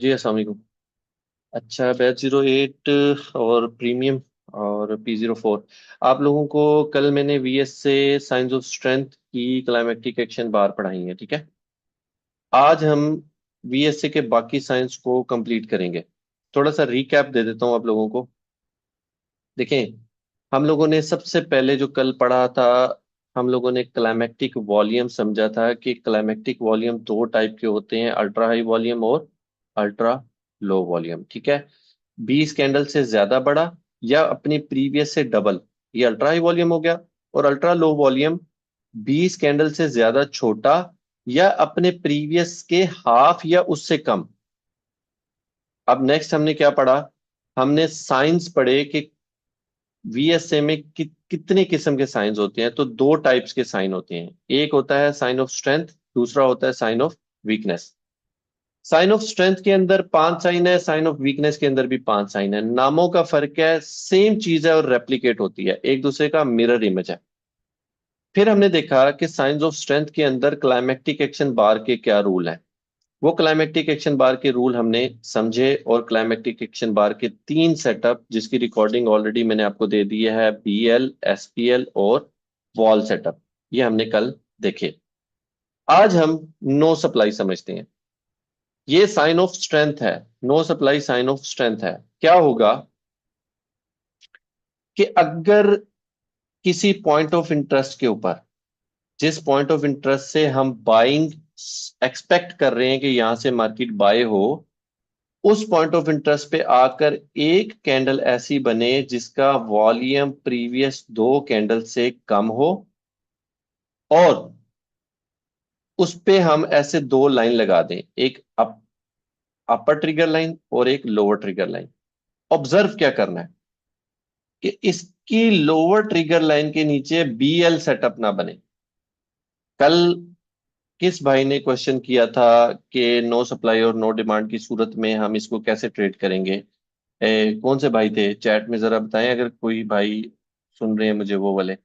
जी अस्सलाम वालेकुम। अच्छा, बैच 08 और प्रीमियम और P04, आप लोगों को कल मैंने VS से साइंस ऑफ स्ट्रेंथ की क्लाइमेक्टिक एक्शन बार पढ़ाई है, ठीक है। आज हम VS के बाकी साइंस को कंप्लीट करेंगे। थोड़ा सा रीकैप दे देता हूँ आप लोगों को। देखें, हम लोगों ने सबसे पहले जो कल पढ़ा था, हम लोगों ने क्लाइमेक्टिक वॉल्यूम समझा था कि क्लाइमेक्टिक वॉल्यूम दो टाइप के होते हैं, अल्ट्रा हाई वॉल्यूम और अल्ट्रा लो वॉल्यूम, ठीक है। 20 कैंडल से ज्यादा बड़ा या अपनी प्रीवियस से डबल, ये अल्ट्रा हाई वॉल्यूम हो गया। और अल्ट्रा लो वॉल्यूम 20 कैंडल से ज्यादा छोटा या अपने प्रीवियस के हाफ या उससे कम। अब नेक्स्ट हमने क्या पढ़ा? हमने साइंस पढ़े कि VSA में कितने किस्म के साइंस होते हैं। तो दो टाइप्स के साइन होते हैं, एक होता है साइन ऑफ स्ट्रेंथ, दूसरा होता है sign of weakness. Sign of strength के अंदर 5 साइन है, साइन ऑफ वीकनेस के अंदर भी 5 साइन है। नामों का फर्क है, सेम चीज है और रेप्लिकेट होती है, एक दूसरे का मिरर इमेज है। फिर हमने देखा कि साइंस ऑफ स्ट्रेंथ के अंदर क्लाइमेक्टिक एक्शन बार के क्या रूल हैं। वो क्लाइमेक्टिक एक्शन बार के रूल हमने समझे, और क्लाइमेक्टिक एक्शन बार के 3 सेटअप जिसकी रिकॉर्डिंग ऑलरेडी मैंने आपको दे दी है, BL, SPL और वॉल सेटअप, ये हमने कल देखे। आज हम नो सप्लाई समझते हैं। ये साइन ऑफ स्ट्रेंथ है, no supply sign of strength है। क्या होगा कि अगर किसी पॉइंट ऑफ इंटरेस्ट के ऊपर, जिस पॉइंट ऑफ इंटरेस्ट से हम बाइंग एक्सपेक्ट कर रहे हैं कि यहां से मार्केट बाय हो, उस पॉइंट ऑफ इंटरेस्ट पे आकर एक कैंडल ऐसी बने जिसका वॉल्यूम प्रीवियस दो कैंडल से कम हो, और उस पे हम ऐसे दो लाइन लगा दें, एक अपर ट्रिगर लाइन और एक लोअर ट्रिगर लाइन। ऑब्जर्व क्या करना है कि इसकी लोअर ट्रिगर लाइन के नीचे BL सेटअप ना बने। कल किस भाई ने क्वेश्चन किया था कि नो सप्लाई और नो डिमांड की सूरत में हम इसको कैसे ट्रेड करेंगे? कौन से भाई थे, चैट में जरा बताएं अगर कोई भाई सुन रहे हैं मुझे वो वाले।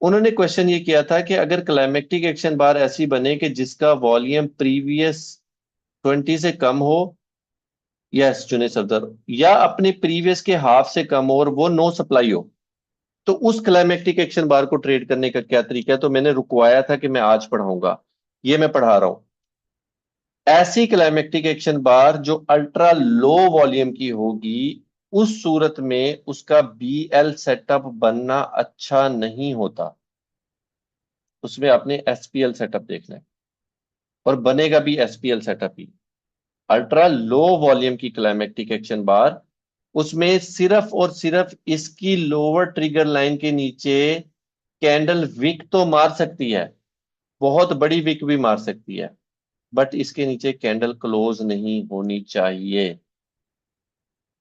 उन्होंने क्वेश्चन ये किया था कि अगर क्लाइमेक्टिक एक्शन बार ऐसी बने कि जिसका वॉल्यूम प्रीवियस 20 से कम हो, यस जुने सफदर, या अपने प्रीवियस के हाफ से कम हो और वो नो सप्लाई हो, तो उस क्लाइमेक्टिक एक्शन बार को ट्रेड करने का क्या तरीका है। तो मैंने रुकवाया था कि मैं आज पढ़ाऊंगा, ये मैं पढ़ा रहा हूं। ऐसी क्लाइमेक्टिक एक्शन बार जो अल्ट्रा लो वॉल्यूम की होगी, उस सूरत में उसका BL सेटअप बनना अच्छा नहीं होता। उसमें आपने SPL सेटअप देखना है, और बनेगा भी SPL सेटअप ही। अल्ट्रा लो वॉल्यूम की क्लाइमेक्टिक एक्शन बार, उसमें सिर्फ और सिर्फ इसकी लोअर ट्रिगर लाइन के नीचे कैंडल विक तो मार सकती है, बहुत बड़ी विक भी मार सकती है, बट इसके नीचे कैंडल क्लोज नहीं होनी चाहिए।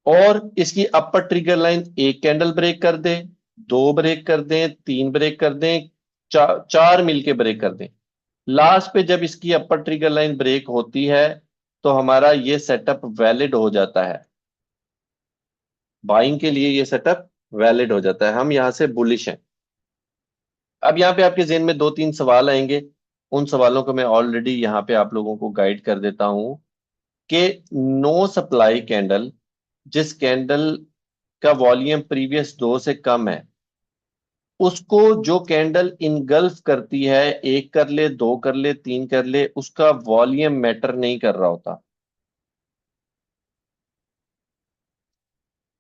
और इसकी अपर ट्रिगर लाइन एक कैंडल ब्रेक कर दे, दो ब्रेक कर दें, तीन ब्रेक कर दें, चार मिलके ब्रेक कर दें, लास्ट पे जब इसकी अपर ट्रिगर लाइन ब्रेक होती है, तो हमारा ये सेटअप वैलिड हो जाता है। बाइंग के लिए ये सेटअप वैलिड हो जाता है, हम यहां से बुलिश हैं। अब यहाँ पे आपके जेहन में दो तीन सवाल आएंगे, उन सवालों को मैं ऑलरेडी यहाँ पे आप लोगों को गाइड कर देता हूं कि नो सप्लाई कैंडल, जिस कैंडल का वॉल्यूम प्रीवियस दो से कम है, उसको जो कैंडल इनगल्फ करती है, एक कर ले, दो कर ले, तीन कर ले, उसका वॉल्यूम मैटर नहीं कर रहा होता।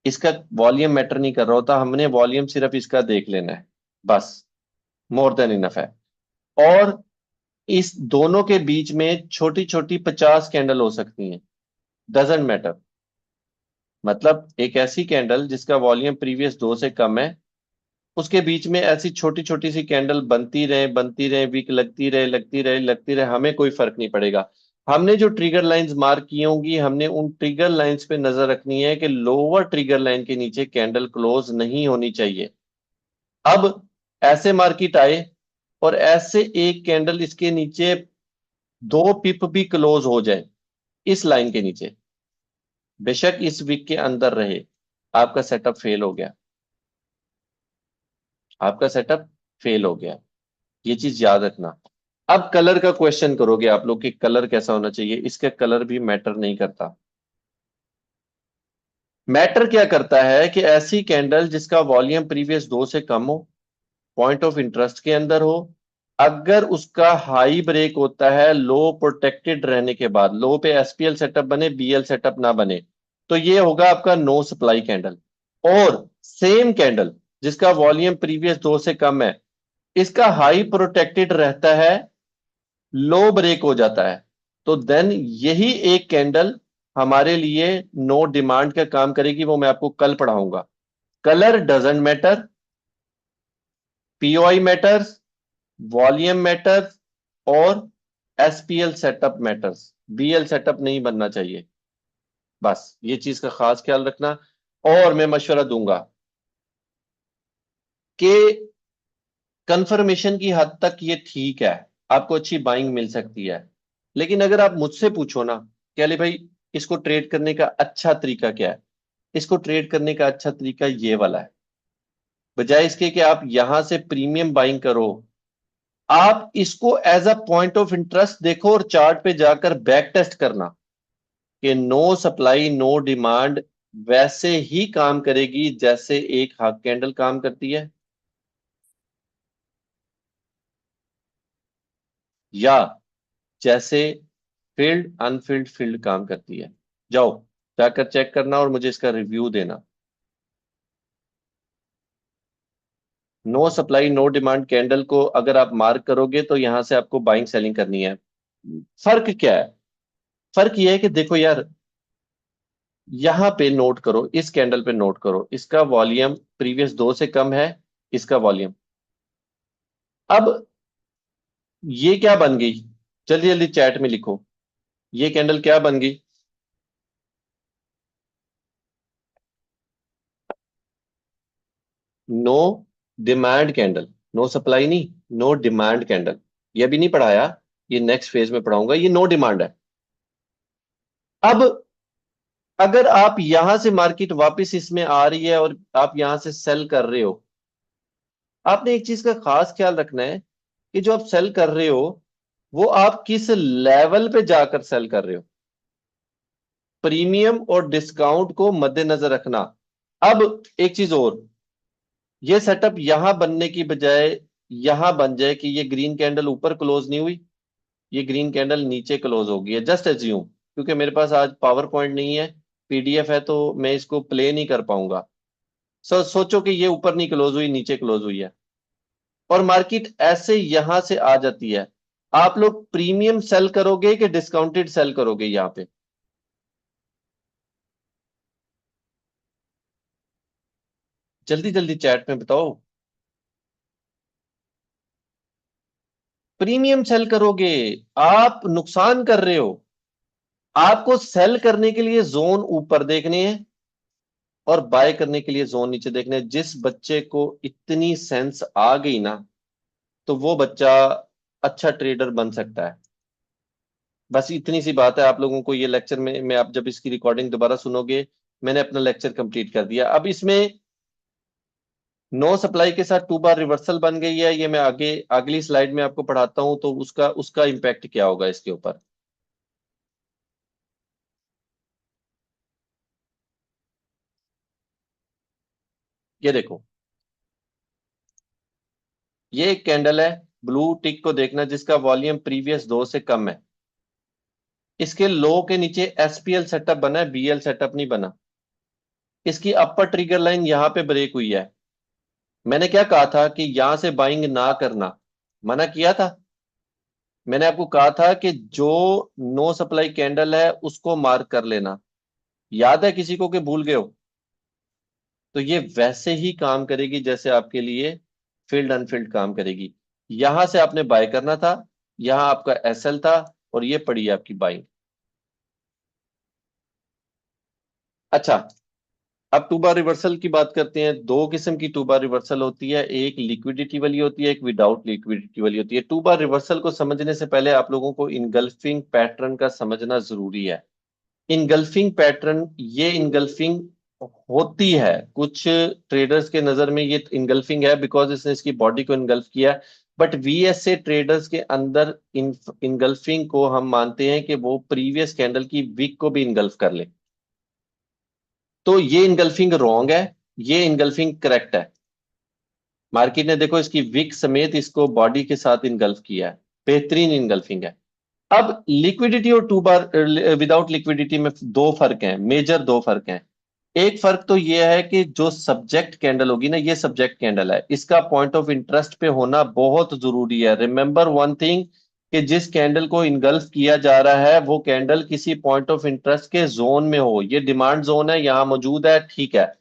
इसका वॉल्यूम मैटर नहीं कर रहा होता, हमने वॉल्यूम सिर्फ इसका देख लेना है, बस, मोर देन इनफ है। और इस दोनों के बीच में छोटी छोटी 50 कैंडल हो सकती हैं, डजेंट मैटर। मतलब एक ऐसी कैंडल जिसका वॉल्यूम प्रीवियस दो से कम है, उसके बीच में ऐसी छोटी छोटी सी कैंडल बनती रहे, वीक लगती रहे, लगती रहे, लगती रहे, हमें कोई फर्क नहीं पड़ेगा। हमने जो ट्रिगर लाइंस मार्क की होंगी, हमने उन ट्रिगर लाइंस पे नजर रखनी है कि लोअर ट्रिगर लाइन के नीचे कैंडल क्लोज नहीं होनी चाहिए। अब ऐसे मार्केट आए और ऐसे एक कैंडल इसके नीचे दो पिप भी क्लोज हो जाए इस लाइन के नीचे, बेशक इस वीक के अंदर रहे, आपका सेटअप फेल हो गया, आपका सेटअप फेल हो गया। ये चीज याद रखना। अब कलर का क्वेश्चन करोगे आप लोग कि कलर कैसा होना चाहिए, इसका कलर भी मैटर नहीं करता। मैटर क्या करता है कि ऐसी कैंडल जिसका वॉल्यूम प्रीवियस दो से कम हो, पॉइंट ऑफ इंटरेस्ट के अंदर हो, अगर उसका हाई ब्रेक होता है लो प्रोटेक्टेड रहने के बाद, लो पे एसपीएल सेटअप बने बीएल सेटअप ना बने, तो ये होगा आपका नो सप्लाई कैंडल। और सेम कैंडल जिसका वॉल्यूम प्रीवियस दो से कम है, इसका हाई प्रोटेक्टेड रहता है, लो ब्रेक हो जाता है, तो देन यही एक कैंडल हमारे लिए नो डिमांड का काम करेगी। वो मैं आपको कल पढ़ाऊंगा। Colour doesn't matter, POI matters, volume matters, और SPL setup matters, BL setup नहीं बनना चाहिए। बस ये चीज का खास ख्याल रखना। और मैं मशवरा दूंगा कि कंफर्मेशन की हद तक ये ठीक है, आपको अच्छी बाइंग मिल सकती है, लेकिन अगर आप मुझसे पूछो ना कि अली भाई इसको ट्रेड करने का अच्छा तरीका क्या है, इसको ट्रेड करने का अच्छा तरीका ये वाला है। बजाय इसके कि आप यहां से प्रीमियम बाइंग करो, आप इसको as a point of interest देखो और चार्ट पे जाकर बैक टेस्ट करना कि नो सप्लाई नो डिमांड वैसे ही काम करेगी जैसे एक हाफ कैंडल काम करती है, या जैसे फील्ड अनफील्ड फील्ड काम करती है। जाओ जाकर चेक करना और मुझे इसका रिव्यू देना। No supply no demand candle को अगर आप मार्क करोगे तो यहां से आपको बाइंग सेलिंग करनी है। फर्क क्या है? फर्क यह है कि देखो यार, यहां पे नोट करो, इस कैंडल पे नोट करो, इसका वॉल्यूम प्रीवियस दो से कम है, इसका वॉल्यूम। अब ये क्या बन गई? जल्दी जल्दी चैट में लिखो, ये कैंडल क्या बन गई? No demand candle. No supply नहीं, नो डिमांड कैंडल। ये भी नहीं पढ़ाया, ये नेक्स्ट फेज में पढ़ाऊंगा। ये नो डिमांड है। अब अगर आप यहां से मार्केट वापस इसमें आ रही है और आप यहां से सेल कर रहे हो, आपने एक चीज का खास ख्याल रखना है कि जो आप सेल कर रहे हो वो आप किस लेवल पे जाकर सेल कर रहे हो। प्रीमियम और डिस्काउंट को मद्देनजर रखना। अब एक चीज और, ये सेटअप यहां बनने की बजाय यहां बन जाए कि ये ग्रीन कैंडल ऊपर क्लोज नहीं हुई, ये ग्रीन कैंडल नीचे क्लोज हो गई है, जस्ट एज्यूम, क्योंकि मेरे पास आज पावर पॉइंट नहीं है, पीडीएफ है, तो मैं इसको प्ले नहीं कर पाऊंगा। सोचो कि ये ऊपर नहीं क्लोज हुई, नीचे क्लोज हुई है, और मार्केट ऐसे यहां से आ जाती है, आप लोग प्रीमियम सेल करोगे कि डिस्काउंटेड सेल करोगे यहां पे? जल्दी जल्दी चैट में बताओ। प्रीमियम सेल करोगे, आप नुकसान कर रहे हो। आपको सेल करने के लिए जोन ऊपर देखने हैं और बाय करने के लिए जोन नीचे देखने हैं। जिस बच्चे को इतनी सेंस आ गई ना, तो वो बच्चा अच्छा ट्रेडर बन सकता है। बस इतनी सी बात है। आप लोगों को ये लेक्चर में आप जब इसकी रिकॉर्डिंग दोबारा सुनोगे, मैंने अपना लेक्चर कंप्लीट कर दिया। अब इसमें नो सप्लाई के साथ टू बार रिवर्सल बन गई है, ये मैं आगे अगली स्लाइड में आपको पढ़ाता हूं, तो उसका उसका इम्पैक्ट क्या होगा इसके ऊपर। ये देखो, ये एक कैंडल है, ब्लू टिक को देखना, जिसका वॉल्यूम प्रीवियस दो से कम है। इसके लो के नीचे एसपीएल सेटअप बना है, बीएल सेटअप नहीं बना। इसकी अपर ट्रिगर लाइन यहां पे ब्रेक हुई है। मैंने क्या कहा था कि यहां से बाइंग ना करना, मना किया था। मैंने आपको कहा था कि जो नो सप्लाई कैंडल है उसको मार्क कर लेना। याद है किसी को कि भूल गए हो? तो ये वैसे ही काम करेगी जैसे आपके लिए फील्ड अनफील्ड काम करेगी। यहां से आपने बाय करना था, यहां आपका एसएल था, और ये पड़ी है आपकी बाइंग। अच्छा, अब टू बार रिवर्सल की बात करते हैं। दो किस्म की टू बार रिवर्सल होती है, एक लिक्विडिटी वाली होती है, एक विदाउट लिक्विडिटी वाली होती है। टू बार रिवर्सल को समझने से पहले आप लोगों को इनगल्फिंग पैटर्न का समझना जरूरी है। इनगल्फिंग पैटर्न, ये इनगल्फिंग होती है कुछ ट्रेडर्स के नजर में, ये इनगल्फिंग है बिकॉज इसने इसकी बॉडी को इनगल्फ किया। बट वीएसए ट्रेडर्स के अंदर इनगल्फिंग को हम मानते हैं कि वो प्रीवियस कैंडल की विक को भी इनगल्फ कर ले। तो ये इनगल्फिंग रॉन्ग है, ये इनगल्फिंग करेक्ट है। मार्केट ने देखो इसकी विक समेत इसको बॉडी के साथ इनगल्फ किया है, बेहतरीन इनगल्फिंग है। अब लिक्विडिटी और टू बार विदाउट लिक्विडिटी में दो फर्क हैं, मेजर दो फर्क हैं। एक फर्क तो ये है कि जो सब्जेक्ट कैंडल होगी ना, ये सब्जेक्ट कैंडल है, इसका पॉइंट ऑफ इंटरेस्ट पे होना बहुत जरूरी है। रिमेंबर वन थिंग, कि जिस कैंडल को इनगल्फ किया जा रहा है वो कैंडल किसी पॉइंट ऑफ इंटरेस्ट के जोन में हो। ये डिमांड जोन है, यहां मौजूद है, ठीक है।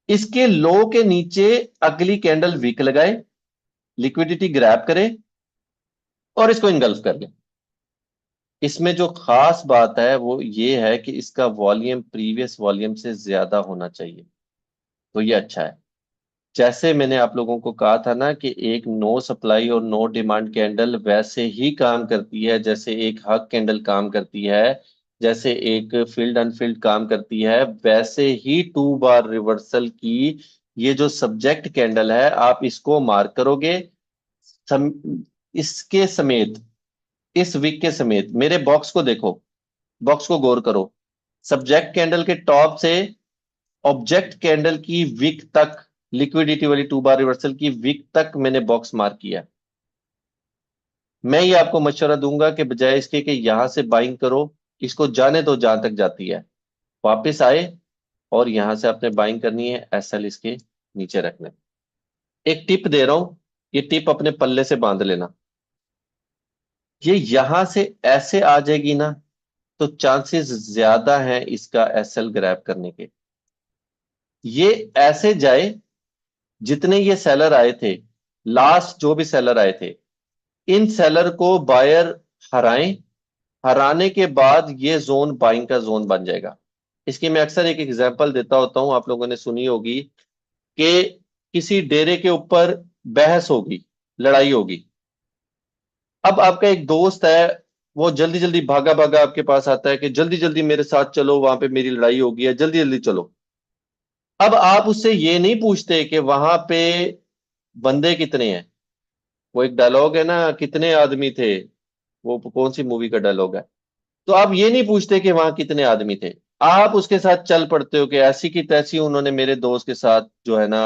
इसके लो के नीचे अगली कैंडल वीक लगाए, लिक्विडिटी ग्रैब करे और इसको इनगल्फ कर ले। इसमें जो खास बात है वो ये है कि इसका वॉल्यूम प्रीवियस वॉल्यूम से ज्यादा होना चाहिए, तो ये अच्छा है। जैसे मैंने आप लोगों को कहा था ना कि एक नो सप्लाई और नो डिमांड कैंडल वैसे ही काम करती है जैसे एक हक कैंडल काम करती है, जैसे एक फील्ड अनफिल्ड काम करती है, वैसे ही टू बार रिवर्सल की ये जो सब्जेक्ट कैंडल है आप इसको मार्क करोगे। सम, इसके समेत, इस वीक के समेत मेरे बॉक्स को देखो, बॉक्स को गौर करो। सब्जेक्ट कैंडल के टॉप से ऑब्जेक्ट कैंडल की विक तक, लिक्विडिटी वाली टू बार रिवर्सल की विक तक मैंने बॉक्स मार्क किया। मैं ये आपको मशवरा दूंगा कि बजाय इसके कि यहां से बाइंग करो, इसको जाने दो जहां तक जाती है, वापस आए और यहां से आपने बाइंग करनी है, एसएल इसके नीचे रखना है। एक टिप दे रहा हूं, ये टिप अपने पल्ले से बांध लेना। ये यहां से ऐसे आ जाएगी ना, तो चांसेस ज्यादा हैं इसका एसएल ग्रैब करने के। ये ऐसे जाए, जितने ये सेलर आए थे, लास्ट जो भी सेलर आए थे, इन सेलर को बायर हराएं, हराने के बाद ये जोन बाइंग का जोन बन जाएगा। इसकी मैं अक्सर एक एग्जांपल देता होता हूं, आप लोगों ने सुनी होगी कि किसी डेरे के ऊपर बहस होगी, लड़ाई होगी। अब आपका एक दोस्त है, वो जल्दी जल्दी भागा भागा आपके पास आता है कि जल्दी जल्दी मेरे साथ चलो, वहां पे मेरी लड़ाई होगी है, जल्दी जल्दी चलो। अब आप उससे ये नहीं पूछते कि वहां पे बंदे कितने हैं। वो एक डायलॉग है ना, कितने आदमी थे, वो कौन सी मूवी का डायलॉग है। तो आप ये नहीं पूछते कि वहां कितने आदमी थे, आप उसके साथ चल पड़ते हो कि ऐसी की तैसी उन्होंने मेरे दोस्त के साथ जो है ना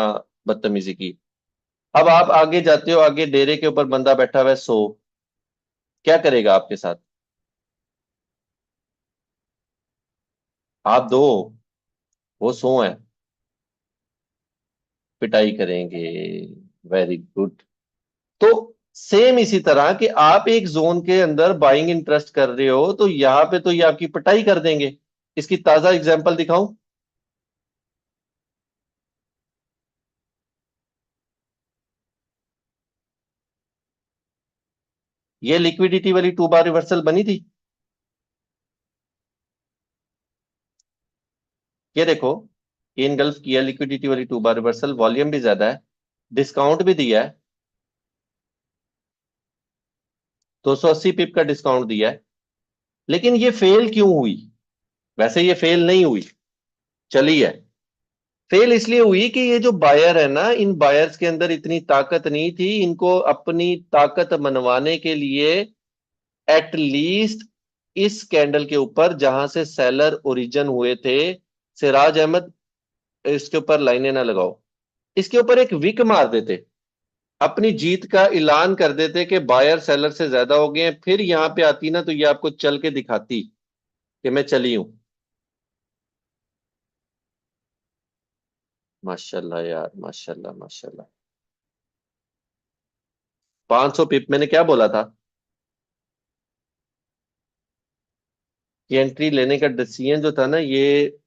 बदतमीजी की। अब आप आगे जाते हो, आगे डेरे के ऊपर बंदा बैठा हुआ है 100, क्या करेगा आपके साथ? आप दो, वो 100 है, पिटाई करेंगे। Very good. तो सेम इसी तरह कि आप एक जोन के अंदर बाइंग इंटरेस्ट कर रहे हो, तो यहां पे तो ये आपकी पिटाई कर देंगे। इसकी ताजा एग्जांपल दिखाऊं? ये लिक्विडिटी वाली टू बार रिवर्सल बनी थी, ये देखो, ये इनगल्फ किया लिक्विडिटी वाली टू बार रिवर्सल, वॉल्यूम भी ज्यादा है, डिस्काउंट भी दिया है, 280 पिप का डिस्काउंट दिया है। लेकिन ये फेल क्यों हुई? वैसे ये फेल नहीं हुई, चली है। फेल इसलिए हुई कि ये जो बायर है ना, इन बायर्स के अंदर इतनी ताकत नहीं थी, इनको अपनी ताकत मनवाने के लिए एट लीस्ट इस कैंडल के ऊपर जहां से सेलर ओरिजिन हुए थे, सिराज अहमद, इसके ऊपर लाइनें ना लगाओ, इसके ऊपर एक विक मार देते, अपनी जीत का ऐलान कर देते कि बायर सेलर से ज्यादा हो गए हैं, फिर यहां पे आती ना तो ये आपको चल के दिखाती कि मैं चली हूं। माशाल्लाह यार, माशाल्लाह माशाल्लाह। 500 पिप, मैंने क्या बोला था कि एंट्री लेने का डिसीजन जो था ना, ये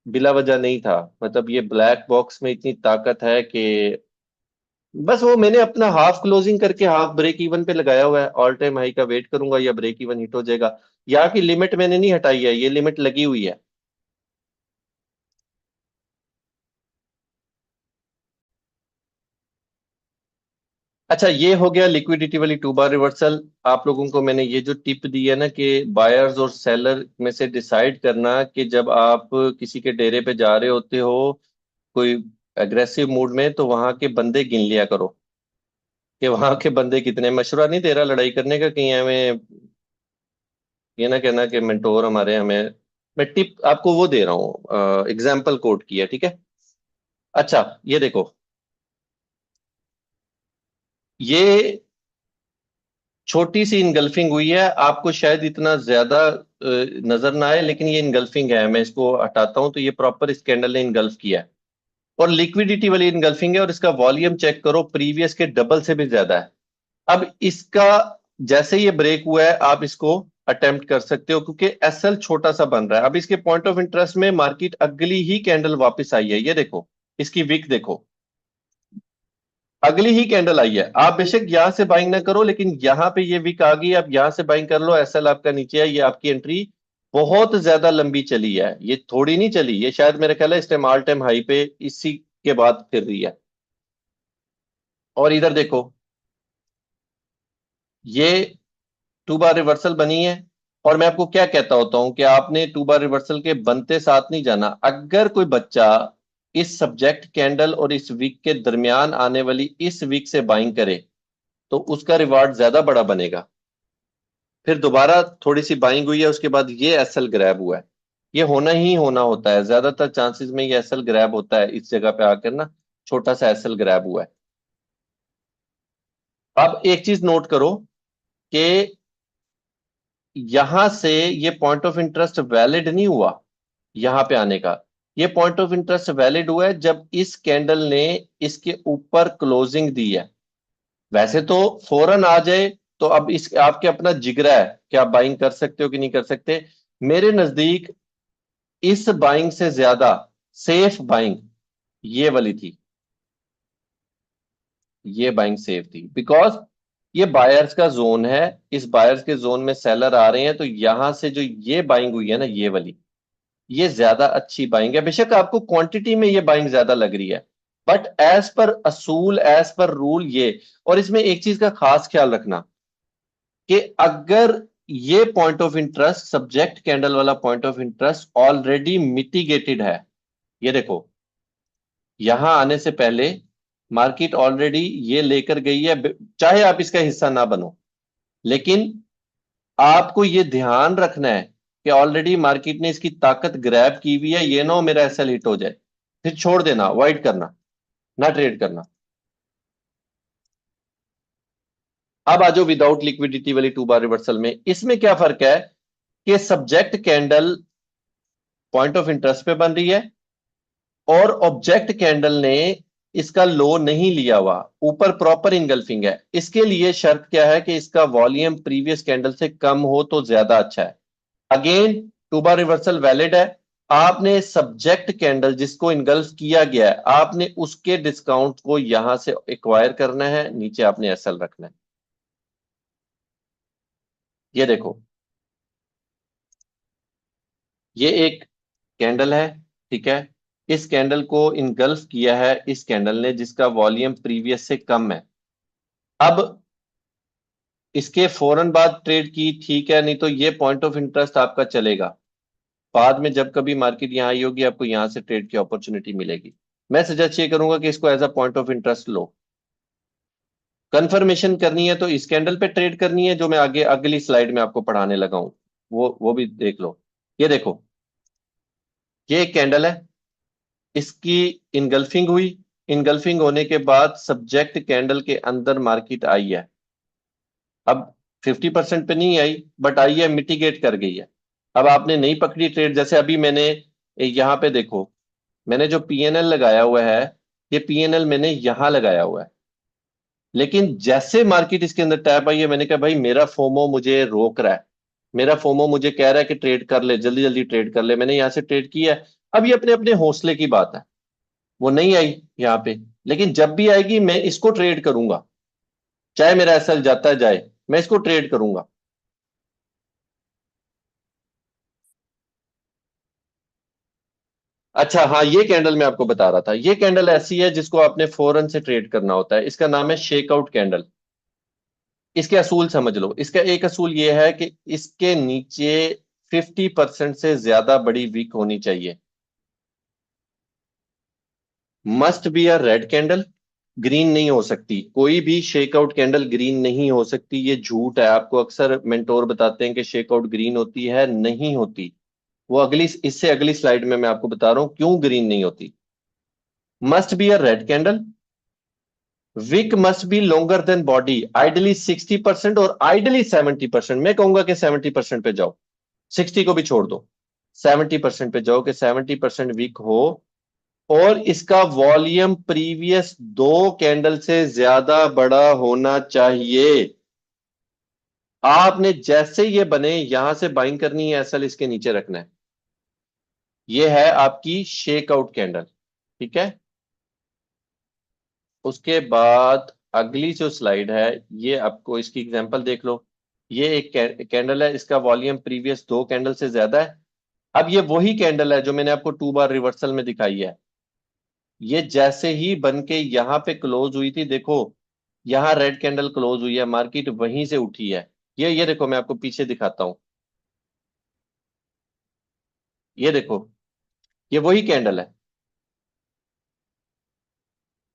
बिला वजह नहीं था। मतलब ये ब्लैक बॉक्स में इतनी ताकत है कि बस वो मैंने अपना हाफ क्लोजिंग करके हाफ ब्रेक इवन पे लगाया हुआ है, ऑल टाइम हाई का वेट करूंगा या ब्रेक इवन हिट हो जाएगा। यहाँ की लिमिट मैंने नहीं हटाई है, ये लिमिट लगी हुई है। अच्छा, ये हो गया लिक्विडिटी वाली टू बार रिवर्सल। आप लोगों को मैंने ये जो टिप दी है ना कि बायर्स और सेलर में से डिसाइड करना, कि जब आप किसी के डेरे पे जा रहे होते हो कोई एग्रेसिव मूड में, तो वहां के बंदे गिन लिया करो कि वहां के बंदे कितने। मशवरा नहीं दे रहा लड़ाई करने का, कहीं हमें ये ना कहना कि मेंटोर हमारे हमें मैं टिप आपको वो दे रहा हूं, एग्जाम्पल कोट किया, ठीक है। अच्छा, ये देखो, ये छोटी सी इनगल्फिंग हुई है, आपको शायद इतना ज्यादा नजर ना आए, लेकिन ये इनगल्फिंग है। मैं इसको हटाता हूं तो ये प्रॉपर इस कैंडल ने इनगल्फ किया है, और लिक्विडिटी वाली इनगल्फिंग है, और इसका वॉल्यूम चेक करो, प्रीवियस के डबल से भी ज्यादा है। अब इसका जैसे ये ब्रेक हुआ है, आप इसको अटेम्प्ट कर सकते हो, क्योंकि एसएल छोटा सा बन रहा है। अब इसके पॉइंट ऑफ इंटरेस्ट में मार्केट अगली ही कैंडल वापस आई है, ये देखो, इसकी विक देखो, अगली ही कैंडल आई है। आप बेशक यहां से बाइंग ना करो, लेकिन यहां पे ये विक आ गई, आप यहां से बाइंग कर लो, एसएल आपका नीचे है, ये आपकी एंट्री बहुत ज्यादा लंबी चली है, ये थोड़ी नहीं चली, ये शायद मेरे ख्याल है इस टाइम ऑल टाइम हाई पे इसी के बाद फिर रही है। और इधर देखो, ये टू बार रिवर्सल बनी है, और मैं आपको क्या कहता होता हूं कि आपने टू बार रिवर्सल के बनते साथ नहीं जाना। अगर कोई बच्चा इस सब्जेक्ट कैंडल और इस वीक के दरमियान आने वाली इस वीक से बाइंग करे, तो उसका रिवार्ड ज्यादा बड़ा बनेगा। फिर दोबारा थोड़ी सी बाइंग हुई है, उसके बाद ये एसएल ग्रैब हुआ है, ये होना ही होना होता है, ज्यादातर चांसेस में ये एसएल ग्रैब होता है, इस जगह पे आकर ना छोटा सा एसएल ग्रैब हुआ है। अब एक चीज नोट करो कि यहां से ये पॉइंट ऑफ इंटरेस्ट वैलिड नहीं हुआ, यहां पे आने का। ये पॉइंट ऑफ इंटरेस्ट वैलिड हुआ है जब इस कैंडल ने इसके ऊपर क्लोजिंग दी है। वैसे तो फौरन आ जाए तो अब इस आपके अपना जिगरा है कि आप बाइंग कर सकते हो कि नहीं कर सकते। मेरे नजदीक इस बाइंग से ज्यादा सेफ बाइंग ये वाली थी, ये बाइंग सेफ थी, बिकॉज ये बायर्स का जोन है, इस बायर्स के जोन में सेलर आ रहे हैं, तो यहां से जो ये बाइंग हुई है ना, ये वाली, ये ज्यादा अच्छी बाइंग है। बेशक आपको क्वांटिटी में ये बाइंग ज्यादा लग रही है, बट एज पर असूल, एज पर रूल ये। और इसमें एक चीज का खास ख्याल रखना कि अगर ये point of interest, subject candle वाला point of interest already mitigated है, ये देखो, यहां आने से पहले मार्केट ऑलरेडी ये लेकर गई है, चाहे आप इसका हिस्सा ना बनो, लेकिन आपको ये ध्यान रखना है कि ऑलरेडी मार्केट ने इसकी ताकत ग्रैब की हुई है, ये ना हो मेरा एसएल हिट हो जाए, फिर छोड़ देना, अवॉइड करना, ना ट्रेड करना। अब आ जाओ विदाउट लिक्विडिटी वाली टू बार रिवर्सल में, इसमें क्या फर्क है कि subject candle point of interest पे बन रही है, और ऑब्जेक्ट कैंडल ने इसका लो नहीं लिया हुआ, ऊपर प्रॉपर इनगल्फिंग है। इसके लिए शर्त क्या है कि इसका वॉल्यूम प्रीवियस कैंडल से कम हो तो ज्यादा अच्छा है। Again, two bar reversal valid है। आपने सब्जेक्ट कैंडल जिसको इनगल्फ किया गया है, आपने उसके डिस्काउंट को यहां से एक्वायर करना है, नीचे आपने एसएल रखना है। ये देखो, ये एक कैंडल है, ठीक है, इस कैंडल को इनगल्फ किया है इस कैंडल ने जिसका वॉल्यूम प्रीवियस से कम है। अब इसके फौरन बाद ट्रेड की, ठीक है, नहीं तो ये पॉइंट ऑफ इंटरेस्ट आपका चलेगा, बाद में जब कभी मार्केट यहाँ आई होगी, आपको यहां से ट्रेड की अपॉर्चुनिटी मिलेगी। मैं सजेस्ट ये करूंगा कि इसको as a point of interest लो। कंफर्मेशन करनी है तो इस कैंडल पे ट्रेड करनी है, जो मैं आगे अगली स्लाइड में आपको पढ़ाने लगा हूं, वो भी देख लो। ये देखो, ये एक कैंडल है, इसकी इनगल्फिंग हुई, इनगल्फिंग होने के बाद सब्जेक्ट कैंडल के अंदर मार्केट आई है। अब 50% पे नहीं आई, बट आई है, मिटिगेट कर गई है। अब आपने नहीं पकड़ी ट्रेड, जैसे अभी मैंने यहां पे देखो, मैंने जो पीएनएल लगाया हुआ है, ये पीएनएल मैंने यहां लगाया हुआ है, लेकिन जैसे मार्केट इसके अंदर टैप आई है, मैंने कहा भाई मेरा फोमो मुझे रोक रहा है, मेरा फोमो मुझे कह रहा है कि ट्रेड कर ले, जल्दी जल्दी ट्रेड कर ले, मैंने यहां से ट्रेड किया है। अब ये अपने अपने हौसले की बात है, वो नहीं आई यहाँ पे, लेकिन जब भी आएगी मैं इसको ट्रेड करूंगा, चाहे मेरा एसएल जाता जाए, मैं इसको ट्रेड करूंगा। अच्छा हाँ, ये कैंडल मैं आपको बता रहा था, ये कैंडल ऐसी है जिसको आपने फौरन से ट्रेड करना होता है, इसका नाम है शेकआउट कैंडल। इसके असूल समझ लो, इसका एक असूल ये है कि इसके नीचे 50% से ज्यादा बड़ी वीक होनी चाहिए, must be a red candle, green नहीं हो सकती, कोई भी शेकआउट कैंडल ग्रीन नहीं हो सकती, ये झूठ है। आपको अक्सर मेंटोर बताते हैं कि शेकआउट ग्रीन होती है, नहीं होती। वो अगली, इससे अगली स्लाइड में मैं आपको बता रहा हूं क्यों ग्रीन नहीं होती। Must be a red candle, wick must be longer than body, ideally 60% और आइडली 70%। मैं कहूंगा कि 70% पे जाओ, 60 को भी छोड़ दो, 70% पे जाओ कि 70% वीक हो। और इसका वॉल्यूम प्रीवियस दो कैंडल से ज्यादा बड़ा होना चाहिए। आपने जैसे ये बने यहां से बाइंग करनी है, एसएल इसके नीचे रखना है। ये है आपकी शेक आउट कैंडल, ठीक है। उसके बाद अगली जो स्लाइड है, ये आपको इसकी एग्जांपल देख लो। ये एक कैंडल है, इसका वॉल्यूम प्रीवियस दो कैंडल से ज्यादा है। अब ये वही कैंडल है जो मैंने आपको 2 बार रिवर्सल में दिखाई है। ये जैसे ही बन के यहां पे क्लोज हुई थी, देखो यहां रेड कैंडल क्लोज हुई है, मार्केट वहीं से उठी है। ये देखो, मैं आपको पीछे दिखाता हूं। ये देखो, ये वही कैंडल है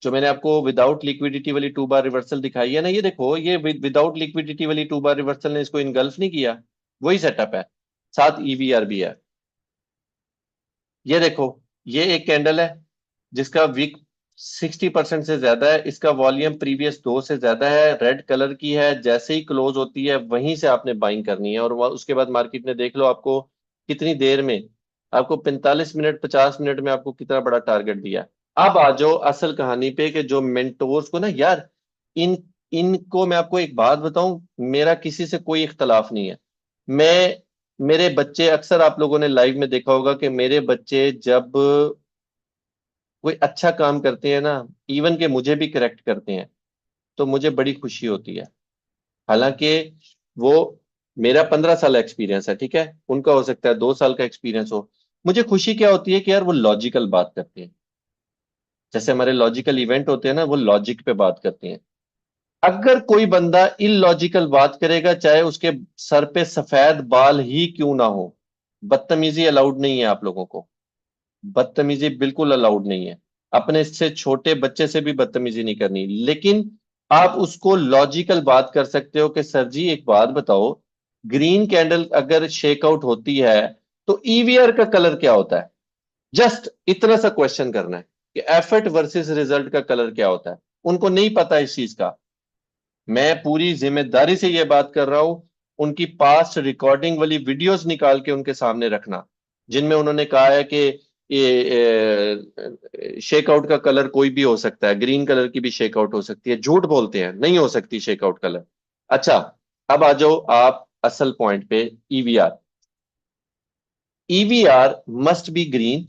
जो मैंने आपको विदाउट लिक्विडिटी वाली 2 बार रिवर्सल दिखाई है ना। ये देखो, ये विदाउट लिक्विडिटी वाली 2 बार रिवर्सल ने इसको इनगल्फ नहीं किया। वही सेटअप है, साथ ईवीआर भी है। ये देखो, ये एक कैंडल है जिसका विक 60% से ज्यादा है, इसका वॉल्यूम प्रीवियस दो से ज्यादा है, रेड कलर की है। जैसे ही क्लोज होती है वहीं से आपने बाइंग करनी है। और उसके बाद मार्केट ने देख लो आपको कितनी देर में, आपको 45 मिनट 50 मिनट में आपको कितना बड़ा टारगेट दिया। अब आ जाओ असल कहानी पे कि जो मेंटोर्स को ना यार, इन इनको मैं आपको एक बात बताऊं, मेरा किसी से कोई इख्तलाफ नहीं है। मैं, मेरे बच्चे, अक्सर आप लोगों ने लाइव में देखा होगा कि मेरे बच्चे जब कोई अच्छा काम करते हैं ना, इवन के मुझे भी करेक्ट करते हैं, तो मुझे बड़ी खुशी होती है। हालांकि वो, मेरा 15 साल एक्सपीरियंस है, ठीक है, उनका हो सकता है 2 साल का एक्सपीरियंस हो। मुझे खुशी क्या होती है कि यार वो लॉजिकल बात करते हैं। जैसे हमारे लॉजिकल इवेंट होते हैं ना, वो लॉजिक पे बात करते हैं। अगर कोई बंदा इलॉजिकल बात करेगा, चाहे उसके सर पे सफेद बाल ही क्यों ना हो, बदतमीजी अलाउड नहीं है आप लोगों को। बदतमीजी बिल्कुल अलाउड नहीं है। अपने से छोटे बच्चे से भी बदतमीजी नहीं करनी, लेकिन आप उसको लॉजिकल बात कर सकते हो कि सर जी एक बात बताओ, ग्रीन कैंडल अगर शेकआउट होती है तो ईवीआर का कलर क्या होता है। जस्ट इतना सा क्वेश्चन करना है कि एफर्ट वर्सेस रिजल्ट का कलर क्या होता है। उनको नहीं पता इस चीज का। मैं पूरी जिम्मेदारी से यह बात कर रहा हूं। उनकी पास्ट रिकॉर्डिंग वाली वीडियोस निकाल के उनके सामने रखना, जिनमें उन्होंने कहा है कि ये शेकआउट का कलर कोई भी हो सकता है, ग्रीन कलर की भी शेकआउट हो सकती है। झूठ बोलते हैं, नहीं हो सकती शेकआउट कलर। अच्छा, अब आ जाओ आप असल पॉइंट पे। EVR, EVR must be green,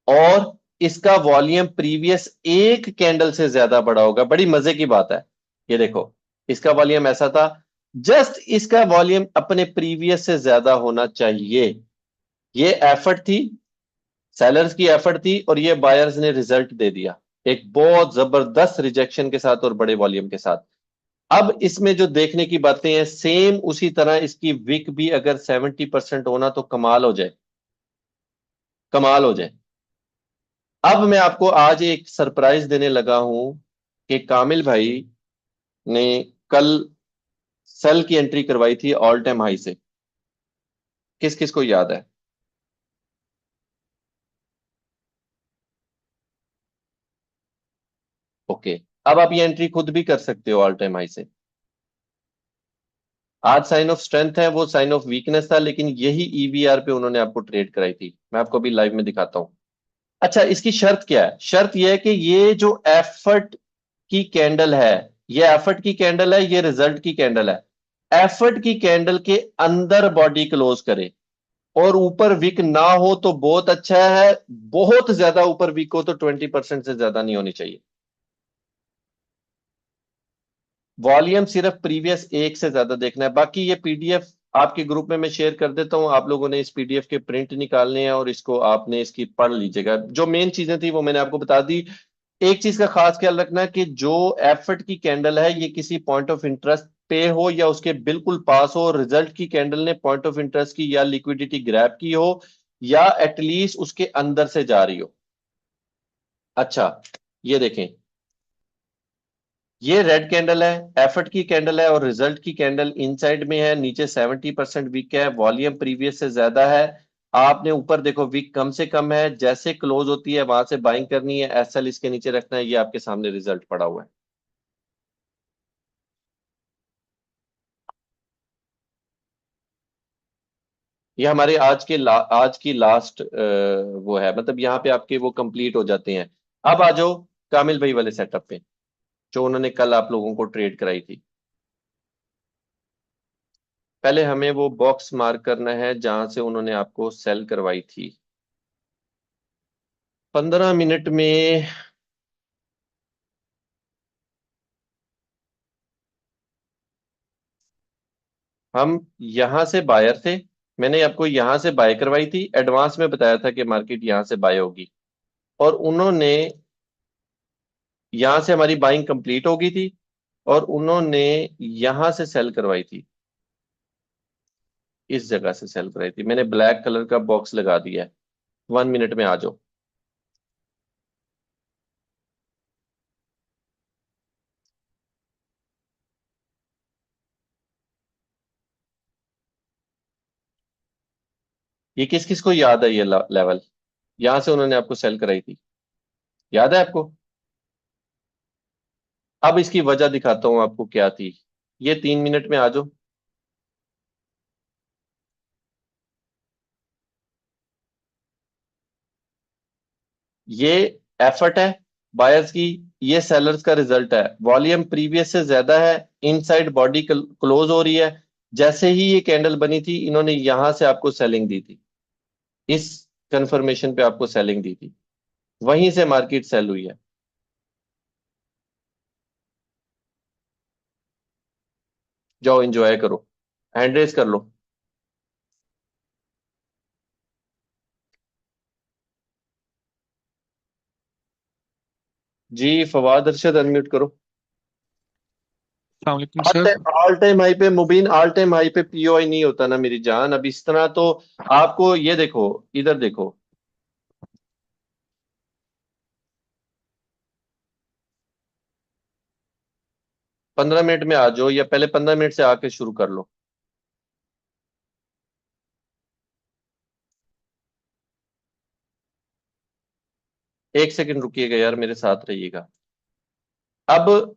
और इसका वॉल्यूम प्रीवियस एक कैंडल से ज्यादा बड़ा होगा। बड़ी मजे की बात है। ये देखो, इसका वॉल्यूम ऐसा था, जस्ट इसका वॉल्यूम अपने प्रीवियस से ज्यादा होना चाहिए। ये एफर्ट थी, सेलर्स की एफर्ट थी, और ये बायर्स ने रिजल्ट दे दिया एक बहुत जबरदस्त रिजेक्शन के साथ और बड़े वॉल्यूम के साथ। अब इसमें जो देखने की बातें हैं, सेम उसी तरह इसकी विक भी अगर 70% होना तो कमाल हो जाए, कमाल हो जाए। अब मैं आपको आज एक सरप्राइज देने लगा हूं कि कामिल भाई ने कल सेल की एंट्री करवाई थी ऑल टाइम हाई से। किस किस को याद है? ओके, अब आप ये एंट्री खुद भी कर सकते हो ऑल टाइम हाई से। आज साइन ऑफ स्ट्रेंथ है, वो साइन ऑफ वीकनेस था, लेकिन यही ईवीआर पे उन्होंने आपको ट्रेड कराई थी। मैं आपको अभी लाइव में दिखाता हूं। अच्छा, इसकी शर्त क्या है? शर्त यह है कि ये जो एफर्ट की कैंडल है, ये एफर्ट की कैंडल है, ये रिजल्ट की कैंडल है। एफर्ट की कैंडल के अंदर बॉडी क्लोज करे और ऊपर विक ना हो तो बहुत अच्छा है। बहुत ज्यादा ऊपर विक हो तो 20% से ज्यादा नहीं होनी चाहिए। वॉल्यूम सिर्फ प्रीवियस एक से ज्यादा देखना है। बाकी ये पीडीएफ आपके ग्रुप में मैं शेयर कर देता हूं, आप लोगों ने इस पीडीएफ के प्रिंट निकालने हैं और इसको आपने इसकी पढ़ लीजिएगा। जो मेन चीजें थी वो मैंने आपको बता दी। एक चीज का खास ख्याल रखना कि जो एफर्ट की कैंडल है, ये किसी पॉइंट ऑफ इंटरेस्ट पे हो या उसके बिल्कुल पास हो, रिजल्ट की कैंडल ने पॉइंट ऑफ इंटरेस्ट की या लिक्विडिटी ग्रैब की हो, या एटलीस्ट उसके अंदर से जा रही हो। अच्छा, ये देखें, ये रेड कैंडल है, एफर्ट की कैंडल है, और रिजल्ट की कैंडल इनसाइड में है, नीचे 70% वीक है, वॉल्यूम प्रीवियस से ज्यादा है। आपने ऊपर देखो वीक कम से कम है, जैसे क्लोज होती है वहां से बाइंग करनी है, एसएल इसके नीचे रखना है, ये आपके सामने रिजल्ट पड़ा हुआ है। ये हमारे आज की लास्ट वो है, मतलब यहाँ पे आपके वो कंप्लीट हो जाते हैं। अब आ जाओ कामिल भाई वाले सेटअप पे, जो उन्होंने कल आप लोगों को ट्रेड कराई थी। पहले हमें वो बॉक्स मार्क करना है जहां से उन्होंने आपको सेल करवाई थी। 15 मिनट में हम यहां से बायर थे, मैंने आपको यहां से बाय करवाई थी, एडवांस में बताया था कि मार्केट यहां से बाय होगी, और उन्होंने यहां से हमारी बाइंग कंप्लीट हो गई थी, और उन्होंने यहां से सेल करवाई थी, इस जगह से सेल कराई थी। मैंने ब्लैक कलर का बॉक्स लगा दिया है। 1 मिनट में आ जाओ। ये किस किस को याद है ये लेवल, यहां से उन्होंने आपको सेल कराई थी, याद है आपको? अब इसकी वजह दिखाता हूं आपको क्या थी। ये 3 मिनट में आ जाओ। ये एफर्ट है बायर्स की, ये सेलर्स का रिजल्ट है। वॉल्यूम प्रीवियस से ज्यादा है, इनसाइड बॉडी क्लोज हो रही है। जैसे ही ये कैंडल बनी थी, इन्होंने यहां से आपको सेलिंग दी थी, इस कंफर्मेशन पे आपको सेलिंग दी थी, वहीं से मार्केट सेल हुई है। जाओ एंजॉय करो, हैंड रेस कर लो। जी फवाद अरशद अनम्यूट करो। अलैक्म सर। ऑल टाइम हाई पे मुबीन, ऑल टाइम हाई पे पीओआई नहीं होता ना मेरी जान, अब इस तरह तो आपको ये देखो, इधर देखो। 15 मिनट में आ जाओ, या पहले 15 मिनट से आके शुरू कर लो। 1 सेकंड रुकिएगा यार, मेरे साथ रहिएगा। अब